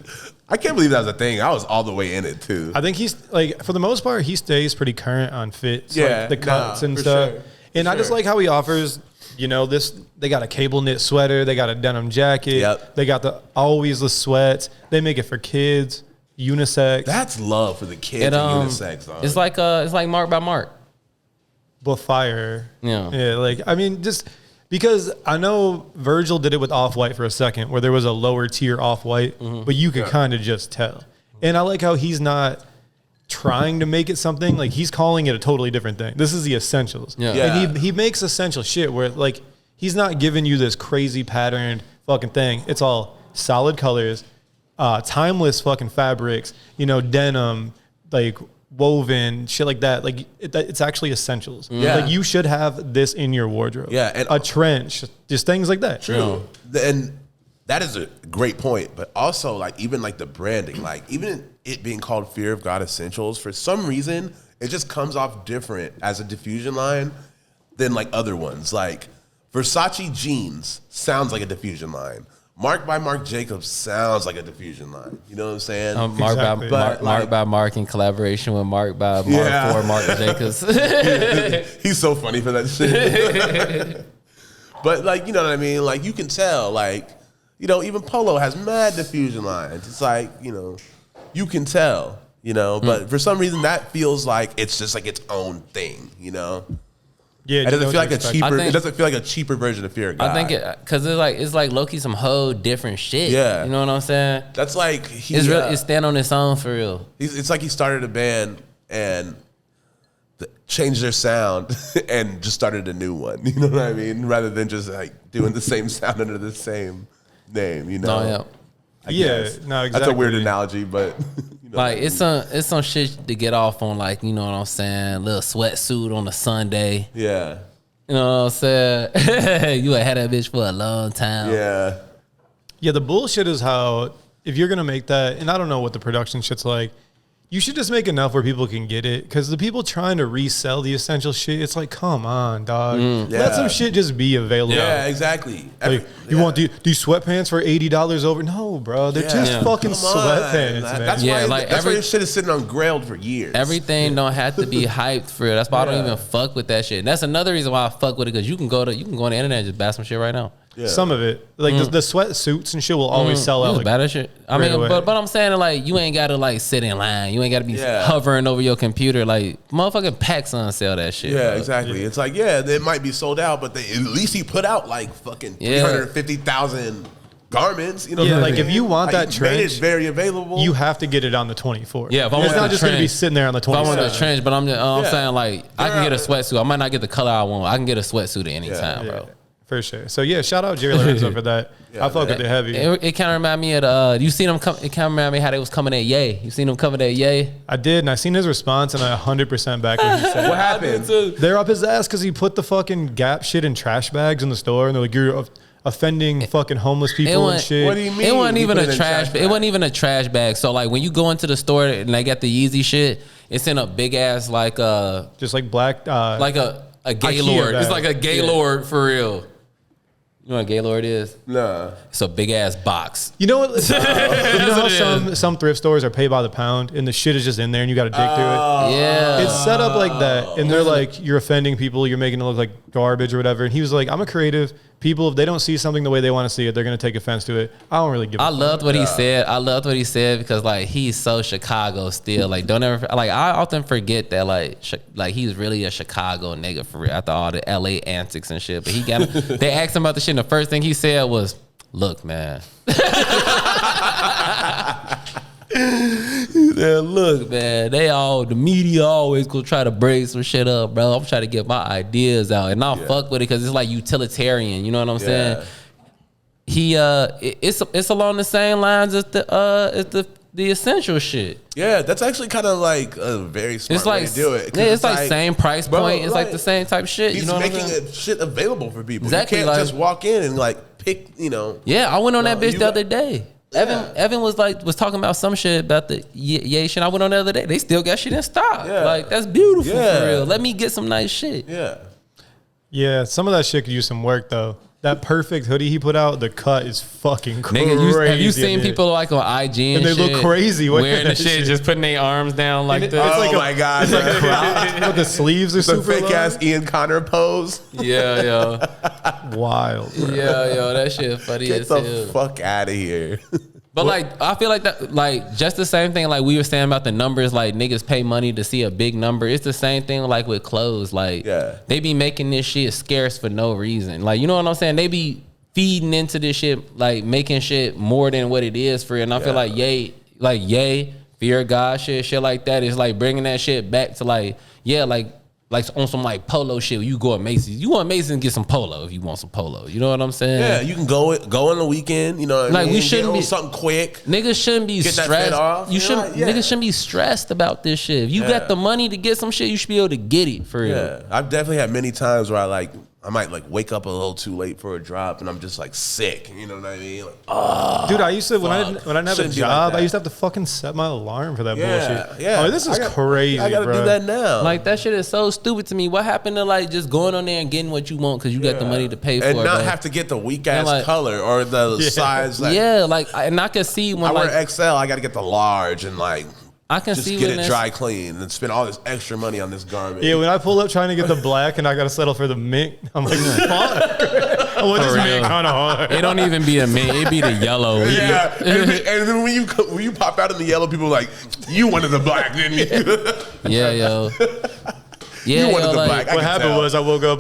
B: I can't believe that was a thing. I was all the way in it too.
C: I think he's like, for the most part, he stays pretty current on fits,
B: Yeah,
C: like the cuts and
B: for
C: stuff.
B: sure.
C: And I just
B: sure.
C: like how he offers, this. They got a cable knit sweater, they got a denim jacket,
B: Yep.
C: they got always the sweats. They make it for kids, unisex,
B: That's love for the kids
A: It,
B: and unisex. Dog.
A: it's like Mark by Mark.
C: but fire.
A: Yeah.
C: yeah. Like I mean, just because I know Virgil did it with Off-White for a second, where there was a lower tier Off-White, but you could kind of just tell. And I like how he's not trying to make it something, like he's calling it a totally different thing. This is the Essentials.
A: Yeah.
C: And he makes essential shit where like he's not giving you this crazy patterned fucking thing. It's all solid colors, timeless fucking fabrics, denim, like woven shit like that. Like it's actually essentials.
B: Yeah.
C: Like you should have this in your wardrobe.
B: Yeah, and
C: a trench, just things like that.
B: True. And that is a great point. But also, like, even like the branding, like, even it being called Fear of God Essentials, for some reason, it just comes off different as a diffusion line than like other ones. Like, Versace jeans sounds like a diffusion line. Mark by Mark Jacobs sounds like a diffusion line. You know what I'm saying?
A: Mark
C: Exactly.
A: by Mark by Mark in collaboration with Mark by Mark for Mark Jacobs.
B: He's so funny for that shit. But like, you know what I mean? Like you can tell, like, you know, even Polo has mad diffusion lines. It's like, you know, you can tell, you know, but for some reason that feels like it's just like its own thing, you know?
C: Yeah,
B: It doesn't feel like a cheaper.
A: think-
B: It doesn't feel like a cheaper version of Fear of God.
A: I think because it's like Loki some whole different shit.
B: Yeah.
A: You know what I'm saying?
B: That's like
A: It's stand on its own for real.
B: It's like he started a band and changed their sound and just started a new one. You know what I mean? Rather than just like doing the same sound under the same name. You know?
A: No, yeah.
B: I
C: Yeah,
B: guess.
C: no,
B: That's a
C: exactly.
B: weird analogy, but you know,
A: Like it's some shit to get off on, like, you know what I'm saying, little sweatsuit on a Sunday.
B: yeah,
A: You know what I'm saying? You had that bitch for a long time.
B: yeah,
C: Yeah, the bullshit is how if you're gonna make that, and I don't know what the production shit's like, you should just make enough where people can get it. Because the people trying to resell the essential shit, it's like, come on, dog.
B: Yeah.
C: Let some shit just be available.
B: yeah, exactly.
C: Like, you want these sweatpants for $80 over? No, bro, they're just
A: Yeah.
C: fucking
B: Come on.
C: sweatpants, man.
B: That's
A: Yeah,
B: why.
A: like
B: That's why
A: every-
B: this shit is sitting on Grailed for years.
A: Everything don't have to be hyped for real. That's why I don't
B: Yeah.
A: even fuck with that shit. And that's another reason why I fuck with it, because you can go on the internet and just buy some shit right now.
B: Yeah.
C: Some of it, like the sweatsuits and shit, will always sell
A: It
C: out.
A: was
C: Like,
A: bad as shit. I
C: right
A: mean,
C: away.
A: but I'm saying, like, you ain't gotta like sit in line. You ain't gotta be
B: Yeah.
A: hovering over your computer. Like, motherfucking PacSun sell that shit.
B: Yeah,
A: bro.
B: exactly. It's like, yeah, it might be sold out, but at least he put out like fucking
A: Yeah.
B: 350,000 garments. You know,
C: Yeah,
B: what I
C: like,
B: mean?
C: if you want
B: Like,
C: that
B: he made it
C: trench,
B: very available.
C: you have to get it on the 24th.
A: Yeah, if I
C: it's
A: want
C: not
A: the
C: just going to be
A: trench-
C: sitting there on the
A: If I want
C: 27th.
A: the trench, but I'm
B: Yeah.
A: saying, like, I can
B: Yeah.
A: get a sweatsuit. I might not get the color I want. I can get a sweatsuit at any time,
C: Yeah,
A: bro.
C: for sure. So yeah, shout out Jerry Lorenzo for that. I fuck with it heavy.
A: It kind of remind me of you seen them come. It kind of remind me how they was coming at Ye. You seen them coming at Ye?
C: I did, and I seen his response, and I 100% back what he said.
B: What happened?
C: They're up his ass because he put the fucking Gap shit in trash bags in the store, and they're like, you're offending fucking homeless people and shit.
B: What do you mean?
A: It wasn't
B: He
A: even
B: put
A: a
B: it in
A: trash.
B: bag?
A: It wasn't even a trash bag. So like when you go into the store and they got the Yeezy shit, it's in a big ass like
C: Just like black,
A: a
C: IKEA
A: Gaylord. It's
C: bag.
A: like a Gaylord for real. You know what a Gaylord is?
B: Nah.
A: It's a big ass box.
C: You know what? You know how
A: what it
C: some thrift stores are pay by the pound, and the shit is just in there, and you got to dig through it.
A: Yeah.
C: It's set up like that, and they're like, you're offending people, you're making it look like garbage or whatever. And he was like, I'm a creative. People, if they don't see something the way they want to see it, they're gonna take offense to it. I don't really give.
A: I
C: a fuck.
A: loved what he said. I loved what he said because like he's so Chicago still. Like don't ever like I often forget that like he's really a Chicago nigga for real after all the LA antics and shit. But he got they asked him about the shit and the first thing he said was, "Look, man." Yeah, look, man, the media always go try to break some shit up, bro. I'm trying to get my ideas out, and I'll fuck with it because it's like utilitarian. You know what I'm saying? He it's along the same lines as the essential shit.
B: Yeah, that's actually kind of like a very smart
A: It's like
B: way to do it. 'Cause
A: yeah, it's like same price
B: bro,
A: point. It's like
B: right.
A: the same type shit.
B: He's
A: You know what I'm
B: making
A: saying?
B: shit available for people.
A: Exactly,
B: You can't
A: like-
B: just walk in and like pick, you know.
A: Yeah, I went on that
B: No,
A: bitch
B: you
A: the
B: got-
A: other day.
B: Yeah.
A: Evan was talking about some shit about the Ye shit. I went on the other day. They still got shit in stock.
B: Yeah.
A: Like that's beautiful
B: Yeah.
A: for real. Let me get some nice shit.
B: Yeah.
C: Yeah, some of that shit could use some work though. That perfect hoodie he put out, the cut is fucking crazy.
A: Nigga, have you seen
C: dude.
A: people like on IG and
C: they
A: shit,
C: look crazy wearing
A: wearing the
C: that
A: shit,
C: shit.
A: just putting their arms down like
C: And
A: this?
C: it's
B: Oh
C: like
B: my god, bro.
C: But the sleeves are
B: the
C: super
B: fake
C: long.
B: ass Ian Connor pose.
A: Yeah, yo,
C: Wild. Bro.
A: yo, that shit funny
B: Get
A: as
B: the
A: hell.
B: fuck out of here.
A: But like, I feel like that, like just the same thing. Like we were saying about the numbers, like niggas pay money to see a big number. It's the same thing like with clothes. Like
B: Yeah.
A: they be making this shit scarce for no reason. Like you know what I'm saying? They be feeding into this shit, like making shit more than what it is for real. And I feel like Ye, Fear of God shit like that is like bringing that shit back to like on some like polo shit. You go at Macy's. You want Macy's and get some polo if you want some polo. You know what I'm saying?
B: Yeah, you can go on the weekend. You know, what I
A: Like,
B: mean?
A: we
B: Get
A: shouldn't
B: on
A: be-
B: something quick.
A: Niggas shouldn't be
B: Get that
A: stressed.
B: fit off.
A: You
B: You
A: shouldn't.
B: know, yeah.
A: Niggas shouldn't be stressed about this shit. If you
B: Yeah.
A: got the money to get some shit, you should be able to get it for real.
B: Yeah, I've definitely had many times where I like I might like wake up a little too late for a drop, and I'm just like sick. You know what I mean? Like,
C: Dude, I used to when I didn't have a
B: Shouldn't be like
C: job,
B: that.
C: I used to have to fucking set my alarm for that bullshit.
B: Yeah.
C: Oh, this is crazy.
B: I gotta
C: bro.
B: do that now.
A: Like that shit is so stupid to me. What happened to like just going on there and getting what you want because you got the money to pay for
B: and
A: it,
B: not
A: bro?
B: have to get the weak ass
A: like-
B: color or the size. Like,
A: and I can see when
B: I
A: like
B: wear XL. I got to get the large and like
A: I can
B: just
A: see
B: get
A: when
B: it
A: that's-
B: dry clean and spend all this extra money on this garment.
C: Yeah, when I pull up trying to get the black and I gotta settle for the mint, I'm like, fuck. I want this
A: For
C: mint
A: real.
C: kind of hard.
A: It don't even be a mint. It be the yellow.
B: Yeah, and then when you pop out in the yellow, people are like, you wanted the black, didn't you?
A: Yeah, yo. Yeah,
B: You wanted
A: yo,
B: the
A: like,
B: black. I
C: What
B: can
C: happened
B: tell.
C: was I woke up.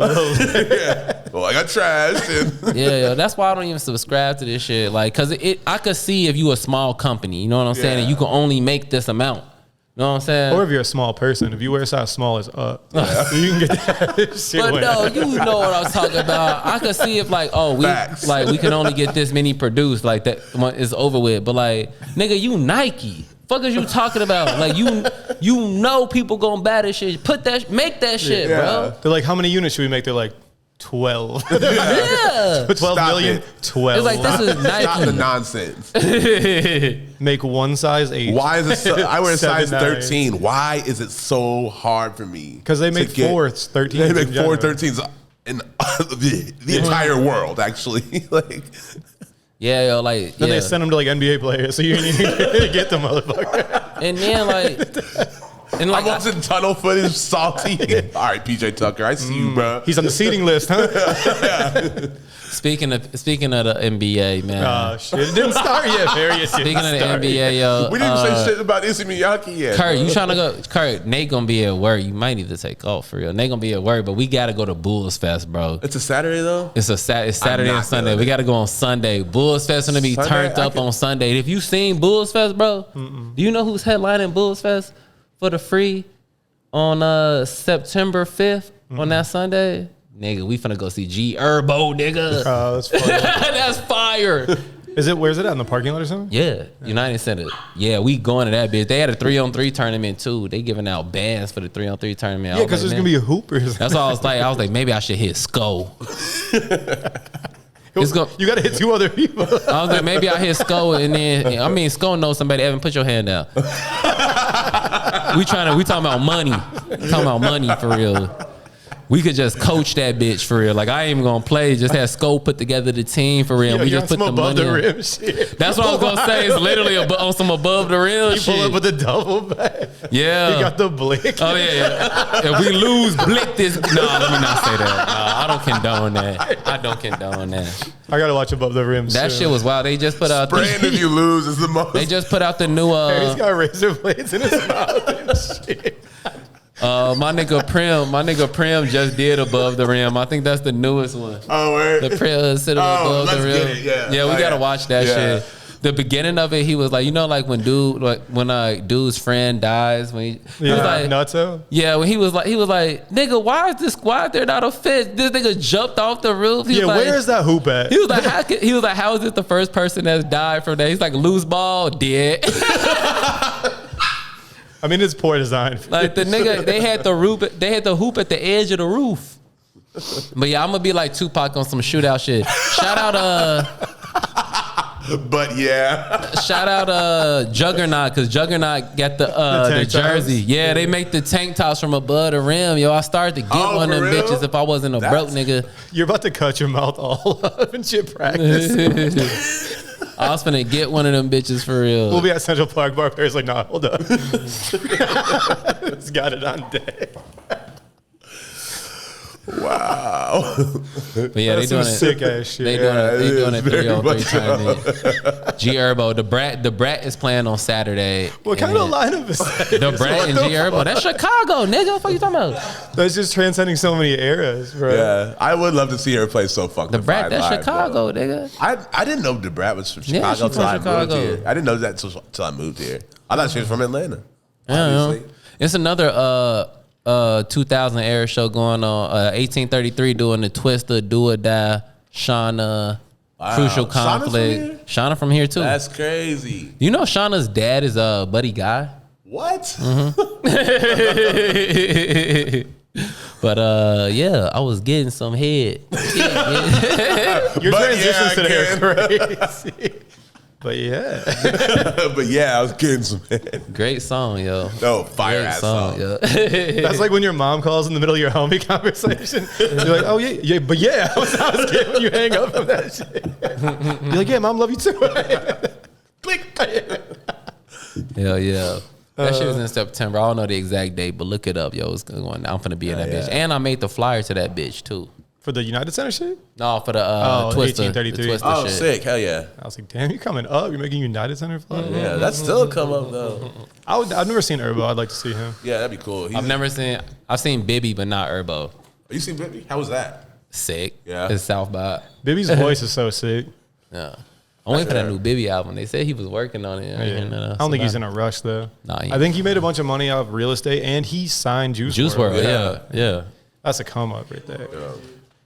B: Well, I got trashed. And
A: yeah, yo. That's why I don't even subscribe to this shit. Like, cause I could see if you a small company, you know what I'm saying, and you can only make this amount. You know what I'm saying?
C: Or if you're a small person, if you wear a size small, it's up. You can get that shit.
A: But
C: way
A: no,
C: up.
A: you know what I'm talking about. I could see if like, oh,
B: Facts.
A: we can only get this many produced, like that one is over with. But like, nigga, you Nike. Fuck is you talking about? Like you know people gonna buy this shit. Make that shit, bro.
C: They're like, how many units should we make? They're like, 12.
A: Yeah.
C: 12
B: Stop
C: million?
B: it.
C: 12.
A: It's like this is
B: Stop the
A: Nike.
B: nonsense.
C: Make one size 8.
B: Why is it so, I wear a size
C: 7, 9.
B: 13. Why is it so hard for me?
C: Because they
B: to
C: make
B: get-
C: 4s, 13s.
B: They make
C: in
B: 4
C: general.
B: 13s in the entire world, actually. Like,
A: Yeah, yo, like
C: Then
A: yeah.
C: they send them to like NBA players, so you ain't even get the motherfucker.
A: And then like and
B: I'm
A: like
B: watching tunnel footage, salty. All right, PJ Tucker, I see you, bro.
C: He's on the seating list, huh?
A: speaking of the NBA, man.
C: Oh shit! It didn't start yet, Marius.
A: Speaking of the NBA, yo,
B: We didn't say shit about Issey Miyake yet.
A: Kurt, you trying to go? Kurt, Nate gonna be at work. You might need to take off for real. Nate gonna be at work, but we gotta go to Bulls Fest, bro.
B: It's a Saturday though.
A: It's Saturday and
B: not
A: Sunday.
B: doing
A: We
B: it.
A: gotta go on Sunday. Bulls Fest gonna be
B: Sunday,
A: turned up on Sunday. If you seen Bulls Fest, bro, do you know who's headlining Bulls Fest for the free on September 5th on that Sunday? Nigga, we finna go see Ickabod, nigga.
C: Oh, that's funny.
A: That's fire.
C: Where's it at, in the parking lot or something?
A: Yeah, United Center. Yeah, we going to that bitch. They had a 3-on-3 tournament too. They giving out bands for the 3-on-3 tournament.
C: Yeah, because there's gonna be a hoopers.
A: That's all I was like, maybe I should hit Skull. It's go,
C: You gotta hit 2 other people.
A: I was like, maybe I hit Skull and then Skull knows somebody. Evan, put your hand down. we talking about money. We talking about money for real. We could just coach that bitch for real. Like I ain't even gonna play. Just have Skull put together the team for real.
C: Yo,
A: We
C: you're
A: just
C: on
A: put
C: some
A: the
C: above
A: money.
C: the
A: in.
C: rim shit.
A: That's what I was gonna say. It's literally on some above the rim
C: You
A: shit.
C: pull up with a double back.
A: Yeah.
C: You got the blick.
A: Oh yeah. If we lose, blick this. No, let me not say that. I don't condone that. I don't condone that.
C: I gotta watch above the rim.
A: That
C: soon.
A: shit was wild. They just put out.
B: Spraying if you lose is the most.
A: They just put out the new.
C: He's got razor blades in his mouth and shit.
A: My nigga Prim just did above the rim. I think that's the newest one.
B: Oh, word.
A: The Prim sit above
B: let's
A: the rim.
B: get it, yeah.
A: we
B: Oh,
A: gotta
B: yeah.
A: watch that
B: Yeah.
A: shit. The beginning of it, he was like, you know, like when dude's friend dies, when he was like,
C: Nutso.
A: yeah, when he was like, nigga, why is there not a fence? This nigga jumped off the roof. He
C: Yeah,
A: was like,
C: where is that hoop at?
A: He was like, how is this the first person that's died from that? He's like, loose ball, dead.
C: I mean, it's poor design.
A: Like the nigga, they had the hoop at the edge of the roof. But yeah, I'm gonna be like Tupac on some shootout shit. Shout out Juggernaut, cause Juggernaut got the
C: tank
A: jersey.
C: tops?
A: Yeah, they make the tank tops from above the rim. Yo, I started to get one of them
B: for real?
A: bitches if I wasn't a broke nigga.
C: You're about to cut your mouth all up in shit practice.
A: I was finna get one of them bitches for real.
C: We'll be at Central Park Bar. Perry's like, nah, hold up. It's got it on deck.
B: Wow.
A: But yeah,
C: That's
A: they doing
C: some
A: it.
C: sick ass shit.
A: They doing it
B: very
A: 3-on-3
B: much so.
A: tournament. Ickabod, the Brat is playing on Saturday.
C: What kind of lineup is that?
A: The Brat and Ickabod. That's Chicago, nigga. What the fuck you talking about?
C: That's just transcending so many eras, bro.
B: Yeah, I would love to see her play so fucking.
A: The Brat, that's
B: live,
A: Chicago,
B: bro.
A: nigga.
B: I didn't know the Brat was from
A: Yeah,
B: Chicago
A: she
B: till
A: from
B: I moved
A: Chicago.
B: here. I didn't know that till I moved here. I thought she was from Atlanta.
A: Yeah,
B: Obviously.
A: it's another 2000 era show going on. 1833 doing the Twister, Do or Die, Shauna, Crucial
B: Shauna's from
A: Conflict.
B: here?
A: Shauna from here too.
B: That's crazy.
A: You know Shauna's dad is Buddy Guy.
B: What?
A: But yeah, I was getting some head.
C: Your transitions today are crazy. But yeah.
B: But yeah, I was getting some head.
A: Great song, yo.
B: No, fire ass song.
A: yo.
C: That's like when your mom calls in the middle of your homie conversation. You're like, oh yeah, but yeah, I was getting when you hang up from that shit. You're like, yeah, mom, love you too. Click.
A: Hell yeah. That shit was in September. I don't know the exact date, but look it up, yo. It's going down. I'm finna be in that bitch. And I made the flyer to that bitch too.
C: For the United Center shit?
A: No, for the Twister.
C: 1833.
A: The Twister
B: Oh,
A: shit.
B: sick. Hell yeah.
C: I was like, damn, you coming up? You're making United Center fly?
B: Yeah, that's still come up though.
C: I've never seen Urbo. I'd like to see him.
B: Yeah, that'd be cool.
A: I've seen Bibby, but not Urbo.
B: You seen Baby? How was that?
A: Sick.
B: Yeah.
A: It's South by.
C: Bibby's voice is so sick.
A: Yeah. I'm waiting for that new Bibby album. They said he was working on it.
C: I don't think he's in a rush though.
A: Nah,
C: I think he made a bunch of money out of real estate and he signed Juice
A: WRLD. Yeah.
C: That's a come up right there.
B: Yeah.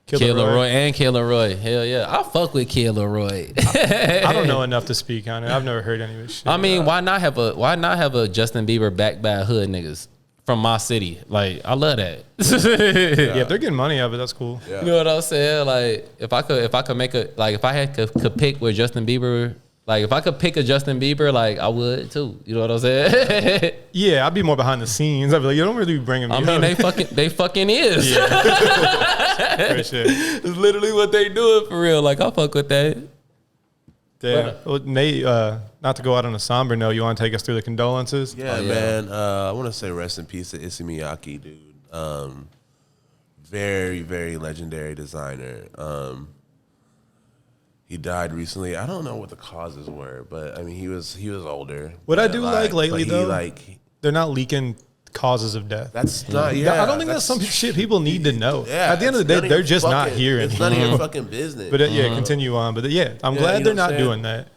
A: Kid Leroy and Kid Leroy. Hell yeah. I fuck with Kid Leroy.
C: I don't know enough to speak on it. I've never heard any of his shit.
A: I mean, why not have a Justin Bieber backed by hood niggas from my city? Like, I love that.
C: Yeah, if they're getting money out of it, that's cool.
B: Yeah.
A: You know what I'm saying? Like, if I could make a, like, if I had could pick with Justin Bieber, like, if I could pick a Justin Bieber, like, I would too. You know what I'm saying?
C: Yeah, I'd be more behind the scenes. I'd be like, you don't really be bringing me
A: I mean,
C: up.
A: they fucking is.
C: For sure.
A: It's literally what they doing for real. Like, I fuck with that.
C: Damn. Well, Nate, not to go out on a somber note, you want to take us through the condolences?
B: Yeah, man. I want to say rest in peace to Icky, dude. Very, very legendary designer. He died recently. I don't know what the causes were, but I mean, he was older.
C: What I do like lately, though,
B: like,
C: they're not leaking causes of death.
B: that's not. Yeah,
C: I don't think that's some shit people need to know.
B: Yeah,
C: At the end of the day, they're just not here
B: It's
C: anymore.
B: none of your fucking business.
C: But yeah, continue on. But yeah, I'm glad
B: you
C: they're
B: know what
C: not
B: I'm saying?
C: doing that.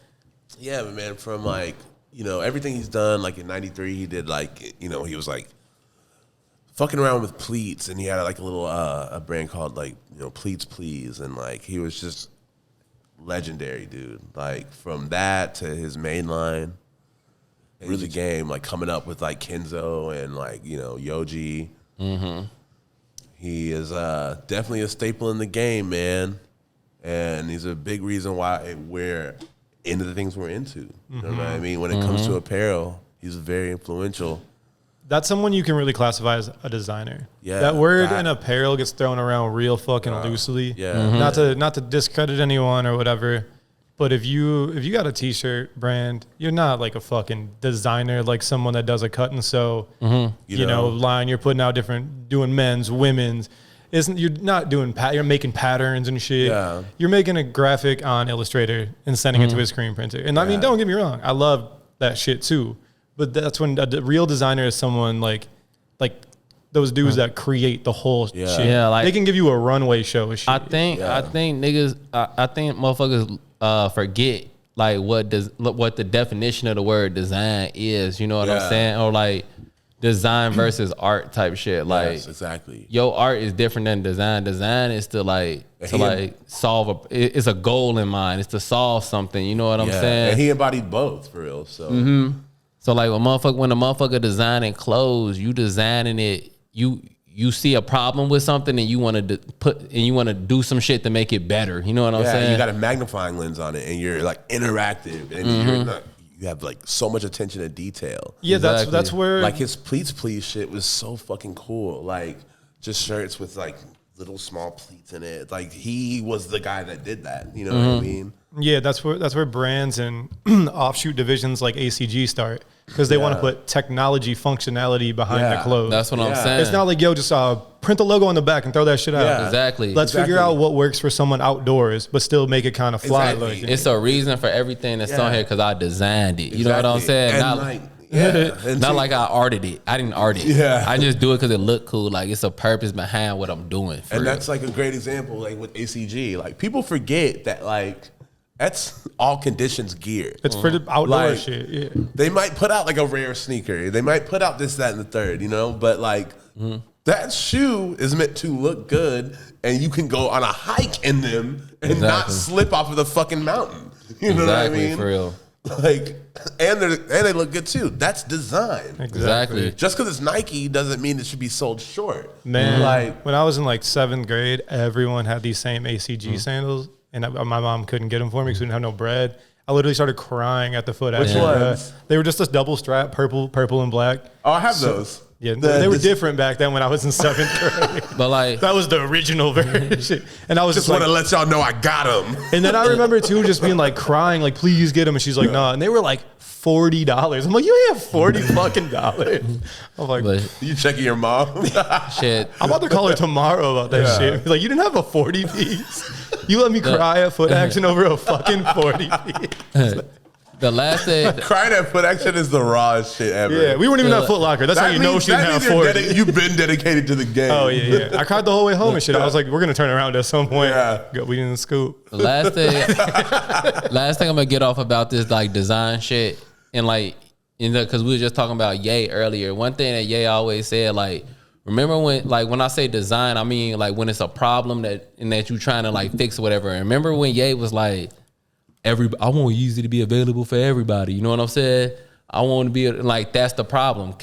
B: Yeah, but man, from like, everything he's done, like in '93, he did like, he was like fucking around with pleats, and he had like a little a brand called like, Pleats Please, and like he was just legendary, dude. Like from that to his main line, really game, like coming up with like Kenzo and like, Yoji. Mm-hmm. He is definitely a staple in the game, man. And he's a big reason why we're into the things we're into. You know what I mean? When it comes to apparel, he's very influential.
C: That's someone you can really classify as a designer.
B: Yeah,
C: that word in apparel gets thrown around real fucking loosely.
B: Yeah.
C: Not to discredit anyone or whatever, but if you got a t-shirt brand, you're not like a fucking designer, like someone that does a cut and sew, line. You're putting out doing men's, women's. You're not doing you're making patterns and shit.
B: Yeah.
C: You're making a graphic on Illustrator and sending it to a screen printer. And I mean, don't get me wrong, I love that shit too. But that's when a real designer is someone like those dudes that create the whole shit.
A: Yeah, like,
C: they can give you a runway show of shit.
A: I think niggas, I think motherfuckers forget like what the definition of the word design is. You know what I'm saying? Or like design versus art type shit. Like,
B: yes, exactly.
A: Your art is different than design. Design is to solve it's a goal in mind. It's to solve something. You know what I'm saying?
B: And he embodied both for real. So.
A: So like when a motherfucker designing clothes, you designing it, you see a problem with something and you want to do some shit to make it better. You know what I'm saying?
B: You got a magnifying lens on it and you're like interactive and you have like so much attention to detail.
C: Yeah,
A: exactly.
C: that's where
B: like his Pleats Please shit was so fucking cool. Like just shirts with like little small pleats in it. Like he was the guy that did that. You know what I mean?
C: Yeah, that's where brands and offshoot divisions like ACG start because they want to put technology functionality behind the clothes.
A: That's what I'm saying.
C: It's not like, yo, just print the logo on the back and throw that shit out.
B: Yeah.
A: Exactly.
C: Let's figure out what works for someone outdoors, but still make it kind of fly.
B: Exactly.
C: Like,
A: It's a reason for everything that's on here because I designed it. You know what I'm saying?
B: And
A: Not like I arted it. I didn't art it.
B: Yeah.
A: I just do it because it looked cool. Like it's a purpose behind what I'm doing.
B: And that's like a great example, like with ACG. Like people forget that like that's all conditions gear.
C: it's for the outdoor
B: Like,
C: shit. Yeah.
B: They might put out like a rare sneaker. They might put out this, that, and the third, but like that shoe is meant to look good and you can go on a hike in them and not slip off of the fucking mountain. You know what I mean?
A: For real.
B: Like, and they look good too. That's design.
A: Exactly.
B: Just because it's Nike doesn't mean it should be sold short.
C: Man,
B: like
C: when I was in like 7th grade, everyone had these same ACG sandals, and my mom couldn't get them for me because we didn't have no bread. I literally started crying at the foot.
B: Which ones?
C: They were just this double strap, purple and black.
B: Oh, I have those.
C: Yeah, they were different back then when I was in 7th grade.
A: But like
C: that was the original version. And I was
B: Just
C: just
B: want
C: like,
B: to let y'all know I got them.
C: and then I remember too just being like crying, like, please get them. And she's like, nah. And they were like $40. I'm like, you ain't have $40 fucking dollars. I'm like,
A: but
B: You checking your mom?
A: shit.
C: I'm about to call her tomorrow about that shit. He's like, you didn't have a 40 piece. You let me cry at Foot Action over a fucking 40 piece.
A: The last day,
B: Crying at Foot Action is the rawest shit ever.
C: Yeah, we weren't even at Foot Locker. That's how you know she didn't have 40.
B: You've been dedicated to the game.
C: Oh, yeah. I cried the whole way home and shit. I was like, we're going to turn around at some point.
B: Yeah.
C: We didn't scoop.
A: the last thing I'm gonna get off about this like design shit and like, you know, because we were just talking about Ye earlier. One thing that Ye always said, like, remember when I say design, I mean like when it's a problem that you trying to like fix or whatever. And remember when Ye was like, I want Yeezy to be available for everybody. You know what I'm saying? I want to be like, that's the problem.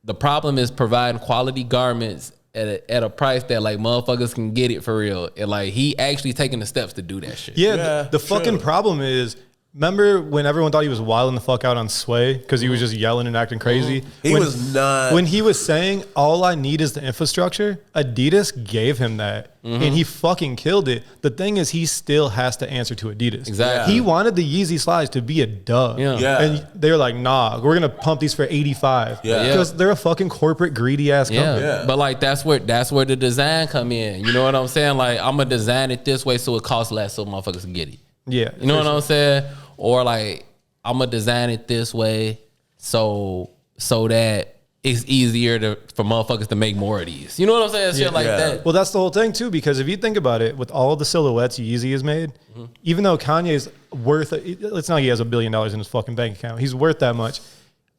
A: The problem is providing quality garments at a price that like motherfuckers can get it for real. And like he actually taking the steps to do that shit.
C: Yeah, the fucking problem is, remember when everyone thought he was wilding the fuck out on Sway because he was just yelling and acting crazy?
B: He was not.
C: When he was saying, all I need is the infrastructure, Adidas gave him that. And he fucking killed it. The thing is, he still has to answer to Adidas.
A: Exactly.
C: He wanted the Yeezy slides to be a dub.
A: Yeah.
C: And they were like, nah, we're going to pump these for 85.
B: Yeah.
C: Because they're a fucking corporate greedy ass company.
A: Yeah. But like that's where the design come in. You know what I'm saying? Like I'm gonna design it this way so it costs less so motherfuckers can get it.
C: Yeah.
A: You know what I'm saying? Or like I'm gonna design it this way so that it's easier for motherfuckers to make more of these. You know what I'm saying? Shit like that.
C: Well, that's the whole thing too, because if you think about it, with all the silhouettes Yeezy has made, even though Kanye's worth, it's not like he has $1 billion in his fucking bank account. He's worth that much.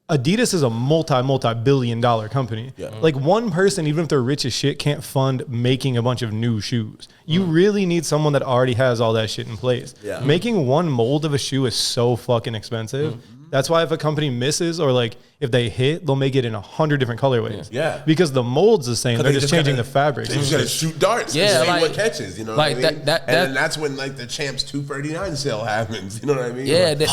C: Adidas is a multi-billion-dollar company. Yeah. Like one person, even if they're rich as shit, can't fund making a bunch of new shoes. You really need someone that already has all that shit in place. Yeah. Making one mold of a shoe is so fucking expensive. That's why if a company misses or like if they hit, they'll make it in 100 different colorways. Yeah. Because the mold's the same. They're just changing the fabrics.
B: They just gotta shoot darts.
A: Yeah,
B: like
A: like
B: what catches. You know,
A: like
B: what I mean?
A: that.
B: And then that's when like the Champs 239 sale happens. You know what I mean?
A: Yeah,
B: like,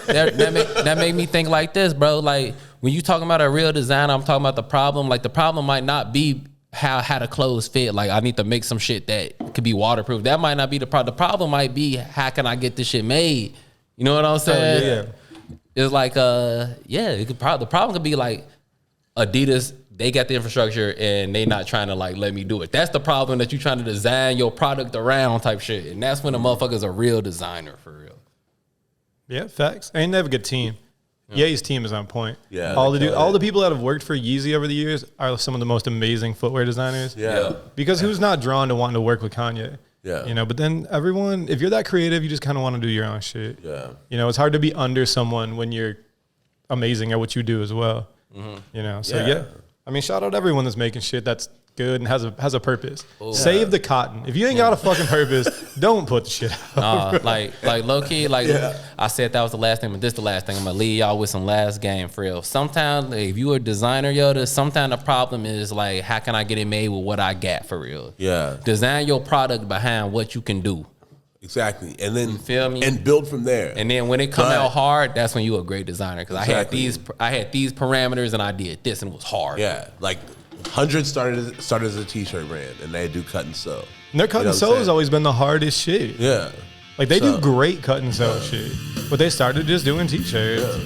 A: that made me think like this, bro. Like when you talking about a real designer, I'm talking about the problem. Like the problem might not be how the clothes fit. Like I need to make some shit that could be waterproof. That might not be the problem. The problem might be how can I get this shit made? You know what I'm saying?
C: Yeah.
A: It's like the problem could be like Adidas, they got the infrastructure and they not trying to like let me do it. That's the problem, that you trying to design your product around type shit. And that's when the motherfucker's a real designer for real.
C: Yeah, facts. And they have a good team. Ye's team is on point.
B: Yeah,
C: all the people that have worked for Yeezy over the years are some of the most amazing footwear designers.
B: Yeah.
C: Because who's not drawn to wanting to work with Kanye?
B: Yeah.
C: You know, but then everyone, if you're that creative, you just kind of want to do your own shit.
B: Yeah.
C: You know, it's hard to be under someone when you're amazing at what you do as well. You know, so yeah. I mean, shout out everyone that's making shit that's good and has a purpose. Ooh. Save the cotton. If you ain't got a fucking purpose, don't put the shit out.
A: Like low key, like I said that was the last thing, but this the last thing. I'm gonna leave y'all with some last game for real. Sometimes like, if you a designer, sometimes the problem is like, how can I get it made with what I got for real? Yeah. Design your product behind what you can do.
B: Exactly. And then
A: you feel me?
B: And build from there.
A: And then when it come out hard, that's when you a great designer. Because I had these parameters and I did this and it was hard.
B: Yeah. Like 100 started as a t-shirt brand and they do cut and sew.
C: And their cut and sew has always been the hardest shit.
B: Yeah.
C: Like they do great cut and sew shit. But they started just doing t-shirts.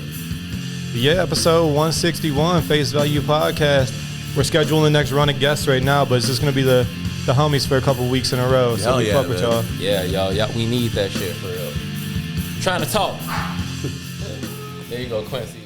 C: Yeah, episode 161, Face Value Podcast. We're scheduling the next run of guests right now, but it's just gonna be the homies for a couple weeks in a row. So we fuck with y'all.
A: Yeah, y'all, we need that shit for real. I'm trying to talk. There you go, Quincy.